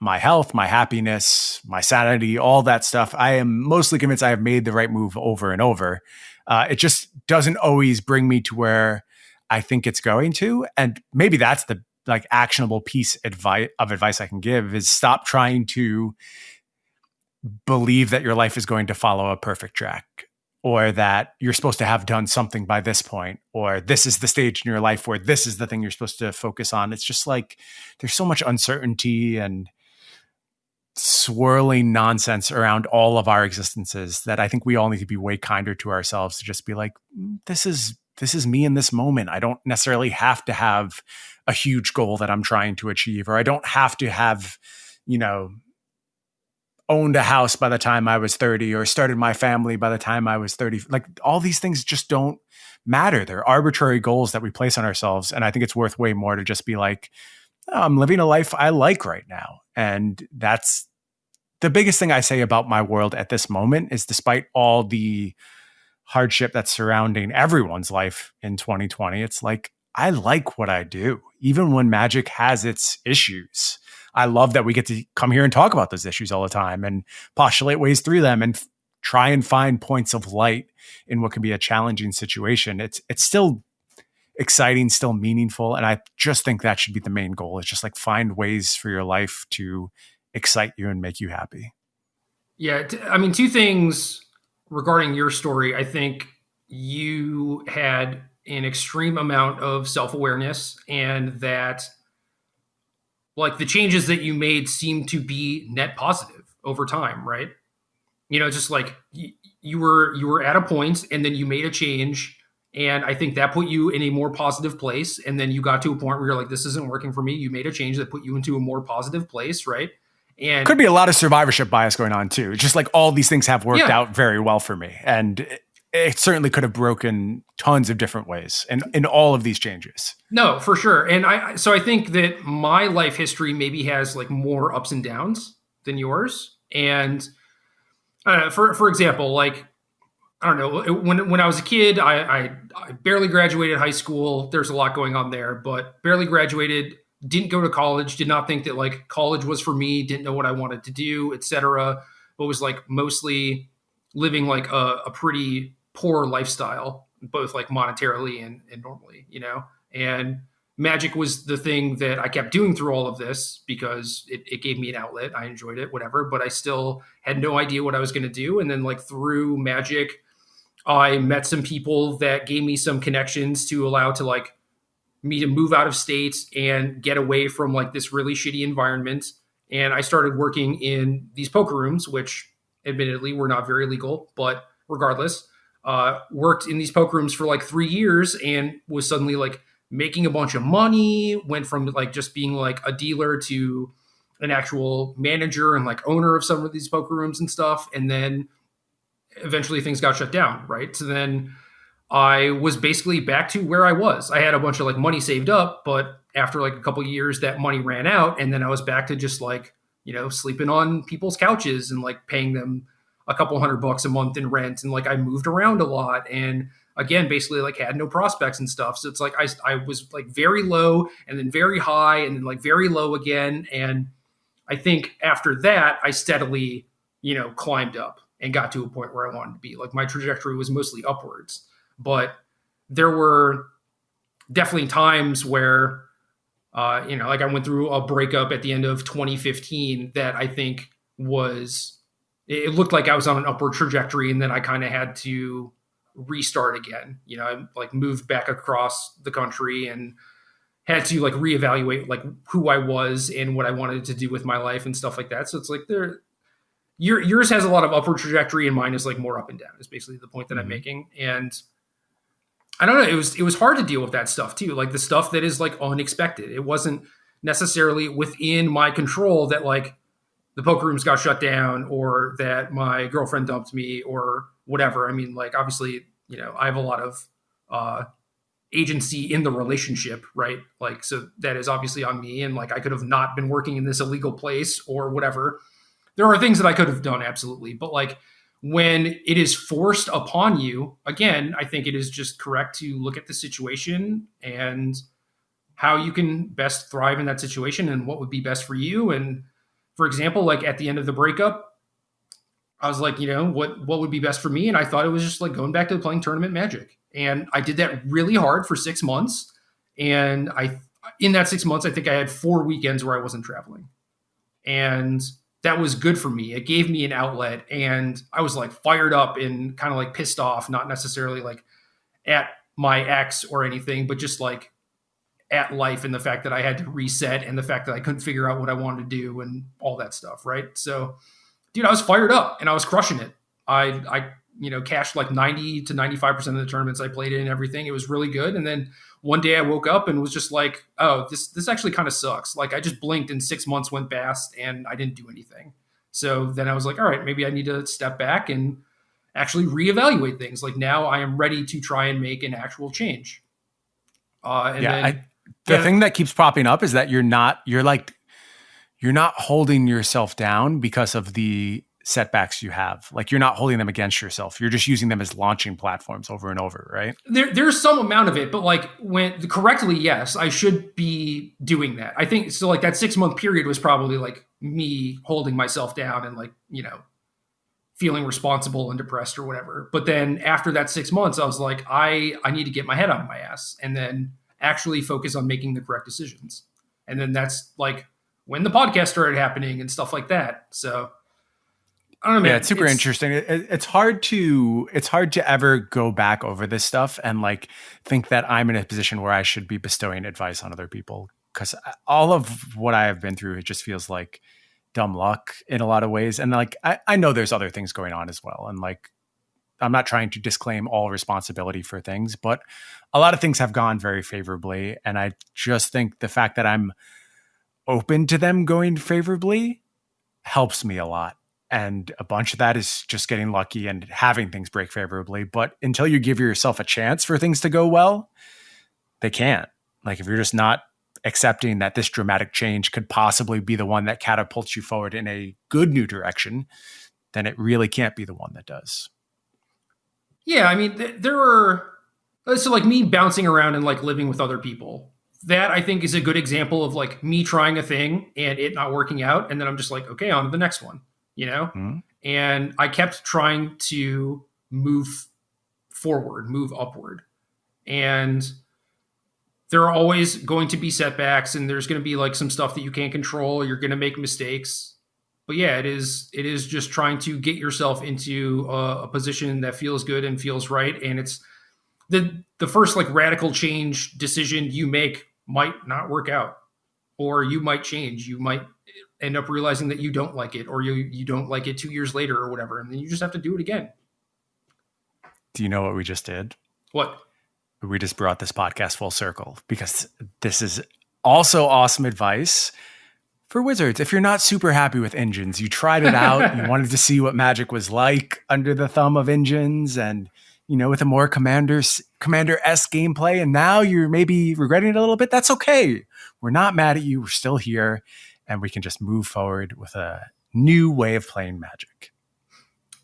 my health, my happiness, my sanity, all that stuff. I am mostly convinced I have made the right move over and over. It just doesn't always bring me to where I think it's going to. And maybe that's the like actionable piece of advice I can give is stop trying to believe that your life is going to follow a perfect track, or that you're supposed to have done something by this point, or this is the stage in your life where this is the thing you're supposed to focus on. It's just like there's so much uncertainty and swirling nonsense around all of our existences that I think we all need to be way kinder to ourselves, to just be like, this is me in this moment. I don't necessarily have to have a huge goal that I'm trying to achieve, or I don't have to have, owned a house by the time I was 30 or started my family by the time I was 30. Like all these things just don't matter. They're arbitrary goals that we place on ourselves. And I think it's worth way more to just be like, oh, I'm living a life I like right now. And that's the biggest thing I say about my world at this moment is, despite all the hardship that's surrounding everyone's life in 2020, it's like, I like what I do, even when magic has its issues. I love that we get to come here and talk about those issues all the time and postulate ways through them and try and find points of light in what can be a challenging situation. It's still exciting, still meaningful. And I just think that should be the main goal. It's just like find ways for your life to excite you and make you happy. Yeah. I mean, two things regarding your story. I think you had an extreme amount of self-awareness, and that like the changes that you made seem to be net positive over time, right? Just like you were at a point and then you made a change, and I think that put you in a more positive place, and then you got to a point where you're like, this isn't working for me. You made a change that put you into a more positive place, right? And Could be a lot of survivorship bias going on too. Just like all these things have worked yeah, out very well for me. And it certainly could have broken tons of different ways in all of these changes. no, for sure. And I think that my life history maybe has like more ups and downs than yours. And for example, like I don't know, when I was a kid, I barely graduated high school. There's a lot going on there, but barely graduated. Didn't go to college. Did not think that like college was for me. Didn't know what I wanted to do, etc. But was like mostly living like a pretty poor lifestyle, both like monetarily and normally, And magic was the thing that I kept doing through all of this because it gave me an outlet. I enjoyed it, whatever. But I still had no idea what I was going to do. And then like through magic, I met some people that gave me some connections to allow to like me to move out of state and get away from like this really shitty environment. And I started working in these poker rooms, which admittedly were not very legal, but regardless, worked in these poker rooms for like 3 years and was suddenly like making a bunch of money, went from like just being like a dealer to an actual manager and like owner of some of these poker rooms and stuff. And then eventually things got shut down, right? So then I was basically back to where I was. I had a bunch of like money saved up, but after like a couple of years, that money ran out, and then I was back to just like sleeping on people's couches and like paying them a couple $100 a month in rent, and like I moved around a lot, and again, basically like had no prospects and stuff. So it's like I was like very low, and then very high, and then like very low again, and I think after that, I steadily climbed up and got to a point where I wanted to be. Like my trajectory was mostly upwards. But there were definitely times where, like I went through a breakup at the end of 2015 that I think it looked like I was on an upward trajectory. And then I kind of had to restart again. I like moved back across the country and had to like reevaluate like who I was and what I wanted to do with my life and stuff like that. So it's like yours has a lot of upward trajectory and mine is like more up and down is basically the point that I'm making. And I don't know. It was hard to deal with that stuff too. Like the stuff that is like unexpected. It wasn't necessarily within my control that like the poker rooms got shut down or that my girlfriend dumped me or whatever. I mean, like obviously, I have a lot of agency in the relationship, right? Like, so that is obviously on me. And like I could have not been working in this illegal place or whatever. There are things that I could have done, absolutely. But like when it is forced upon you, again, I think it is just correct to look at the situation and how you can best thrive in that situation and what would be best for you. And for example, like at the end of the breakup, I was like, what would be best for me? And I thought it was just like going back to playing tournament magic. And I did that really hard for 6 months. And in that 6 months, I think I had 4 weekends where I wasn't traveling. And that was good for me. It gave me an outlet, and I was like fired up and kind of like pissed off, not necessarily like at my ex or anything, but just like at life and the fact that I had to reset and the fact that I couldn't figure out what I wanted to do and all that stuff. Right. So, dude, I was fired up and I was crushing it. I cashed like 90 to 95% of the tournaments I played in and everything. It was really good. And then one day I woke up and was just like, oh, this actually kind of sucks. Like I just blinked and 6 months went past and I didn't do anything. So then I was like, all right, maybe I need to step back and actually reevaluate things. Like now I am ready to try and make an actual change. The thing that keeps popping up is that you're not holding yourself down because of the setbacks you have. Like you're not holding them against yourself. You're just using them as launching platforms over and over, right? There's some amount of it, but like when correctly, yes, I should be doing that. I think so. Like that 6 month period was probably like me holding myself down and like, feeling responsible and depressed or whatever. But then after that 6 months, I was like, I need to get my head out of my ass and then actually focus on making the correct decisions. And then that's like when the podcast started happening and stuff like that. So I don't know, man. Yeah, it's super interesting. It's hard to ever go back over this stuff and like think that I'm in a position where I should be bestowing advice on other people. because all of what I have been through, it just feels like dumb luck in a lot of ways. And like, I know there's other things going on as well. And like, I'm not trying to disclaim all responsibility for things, but a lot of things have gone very favorably. And I just think the fact that I'm open to them going favorably helps me a lot. And a bunch of that is just getting lucky and having things break favorably. But until you give yourself a chance for things to go well, they can't. Like if you're just not accepting that this dramatic change could possibly be the one that catapults you forward in a good new direction, then it really can't be the one that does. Yeah, I mean, there are so like me bouncing around and like living with other people. That I think is a good example of like me trying a thing and it not working out, and then I'm just like, okay, on to the next one, you know. Mm-hmm. And I kept trying to move forward, move upward, and there are always going to be setbacks, and there's going to be like some stuff that you can't control. You're going to make mistakes, but yeah, it is just trying to get yourself into a position that feels good and feels right, and it's the first like radical change decision you make might not work out, or you might change. You might end up realizing that you don't like it, or you don't like it 2 years later or whatever, and then you just have to do it again. Do you know what we just did? What? We just brought this podcast full circle, because this is also awesome advice for wizards. If you're not super happy with engines, you tried it out, you wanted to see what Magic was like under the thumb of engines, and you know, with a more Commander-esque gameplay, and now you're maybe regretting it a little bit, that's okay. We're not mad at you. We're still here, and we can just move forward with a new way of playing Magic.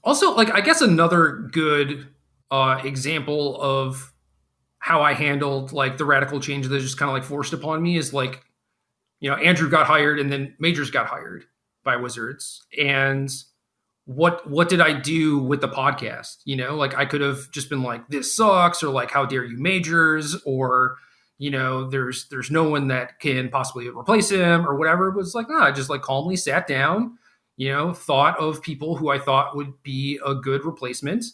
Also, like, I guess another good example of how I handled like the radical change that just kind of like forced upon me is like, you know, Andrew got hired and then Majors got hired by Wizards. And what did I do with the podcast? You know, like I could have just been like, this sucks, or like, how dare you, Majors, or you know, there's no one that can possibly replace him or whatever. But it's like, no, I just like calmly sat down, you know, thought of people who I thought would be a good replacement,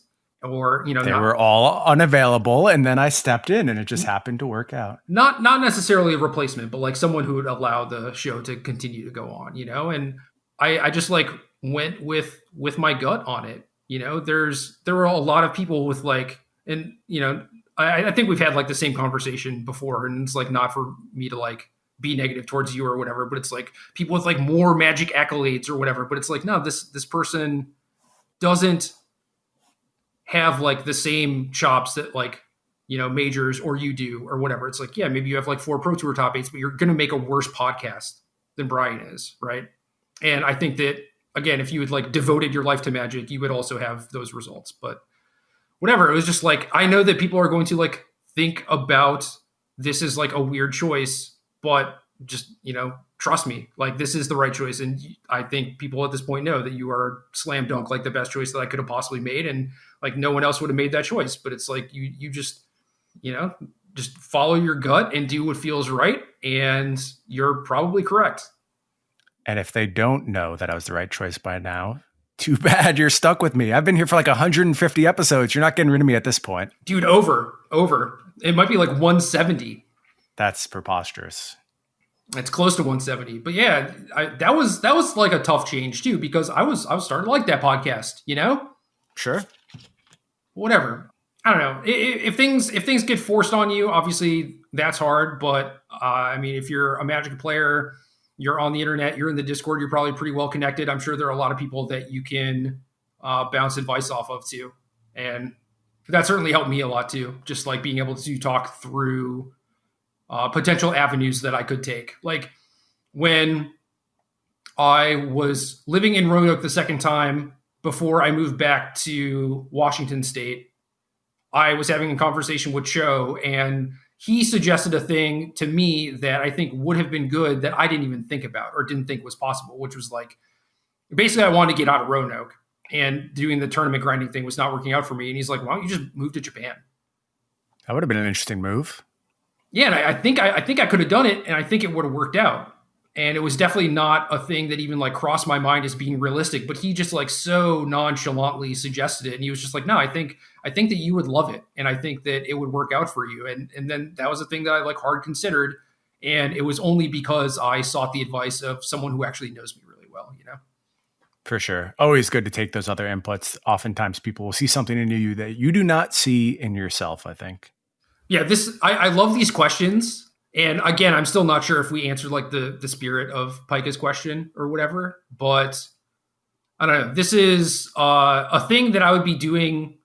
or you know, they were all unavailable, and then I stepped in, and it just happened to work out. Not necessarily a replacement, but like someone who would allow the show to continue to go on, you know. And I just like went with my gut on it. You know, there were a lot of people with like, and you know, I think we've had like the same conversation before, and it's like not for me to like be negative towards you or whatever, but it's like people with like more Magic accolades or whatever. But it's like, no, this person doesn't have like the same chops that like, you know, Majors or you do or whatever. It's like, yeah, maybe you have like 4 Pro Tour top 8s, but you're going to make a worse podcast than Bryan is, right? And I think that, again, if you had like devoted your life to Magic, you would also have those results. But whatever, it was just like, I know that people are going to like think about this is like a weird choice, but just, you know, trust me, like this is the right choice. And I think people at this point know that you are slam dunk like the best choice that I could have possibly made. And like no one else would have made that choice. But it's like you just, you know, just follow your gut and do what feels right. And you're probably correct. And if they don't know that I was the right choice by now, too bad, you're stuck with me. I've been here for like 150 episodes. You're not getting rid of me at this point. Dude, over. It might be like 170. That's preposterous. It's close to 170. But yeah, that was like a tough change too, because I was starting to like that podcast, you know? Sure. Whatever. I don't know. If things get forced on you, obviously that's hard. But I mean, if you're a Magic player, you're on the internet, you're in the Discord, you're probably pretty well connected. I'm sure there are a lot of people that you can bounce advice off of too. And that certainly helped me a lot too. Just like being able to talk through potential avenues that I could take. Like when I was living in Roanoke the second time before I moved back to Washington State, I was having a conversation with Cho, and he suggested a thing to me that I think would have been good that I didn't even think about or didn't think was possible, which was like, basically I wanted to get out of Roanoke, and doing the tournament grinding thing was not working out for me. And he's like, why don't you just move to Japan? That would have been an interesting move. Yeah, and I think I could have done it, and I think it would have worked out. And it was definitely not a thing that even like crossed my mind as being realistic, but he just like so nonchalantly suggested it. And he was just like, no, I think that you would love it. And I think that it would work out for you. And then that was a thing that I like hard considered. And it was only because I sought the advice of someone who actually knows me really well, you know? For sure. Always good to take those other inputs. Oftentimes people will see something in you that you do not see in yourself, I think. Yeah, I love these questions. And again, I'm still not sure if we answered like the spirit of Pika's question or whatever, but I don't know. This is a thing that I would be doing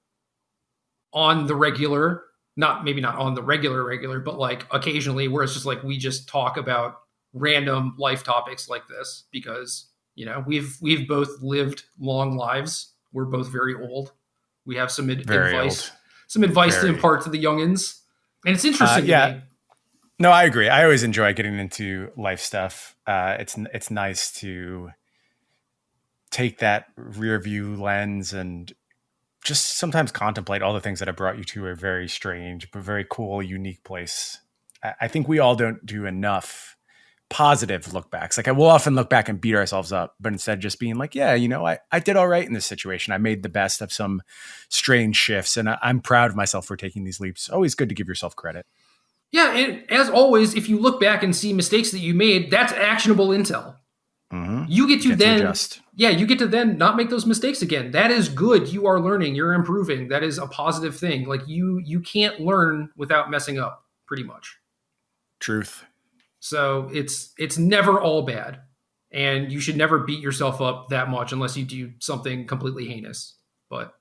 on the regular, not maybe not on the regular, but like occasionally, where it's just like we just talk about random life topics like this because you know we've both lived long lives. We're both very old. We have Very old. some advice to Very. impart to the youngins, and it's interesting to Yeah. me. No, I agree. I always enjoy getting into life stuff. It's nice to take that rear view lens and just sometimes contemplate all the things that have brought you to a very strange but very cool, unique place. I think we all don't do enough positive look backs. Like I will often look back and beat ourselves up, but instead just being like, yeah, you know, I did all right in this situation. I made the best of some strange shifts and I'm proud of myself for taking these leaps. Always good to give yourself credit. Yeah, and as always, if you look back and see mistakes that you made, that's actionable intel. Mm-hmm. You get to then adjust. Yeah, you get to then not make those mistakes again. That is good. You are learning, you're improving. That is a positive thing. Like you can't learn without messing up, pretty much. Truth. So it's never all bad. And you should never beat yourself up that much unless you do something completely heinous. But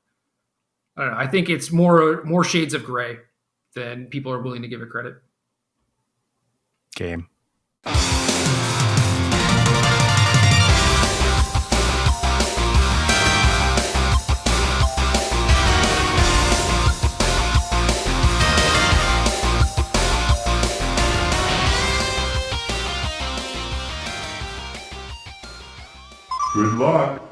I don't know. I think it's more shades of gray than people are willing to give it credit. Game. Good luck.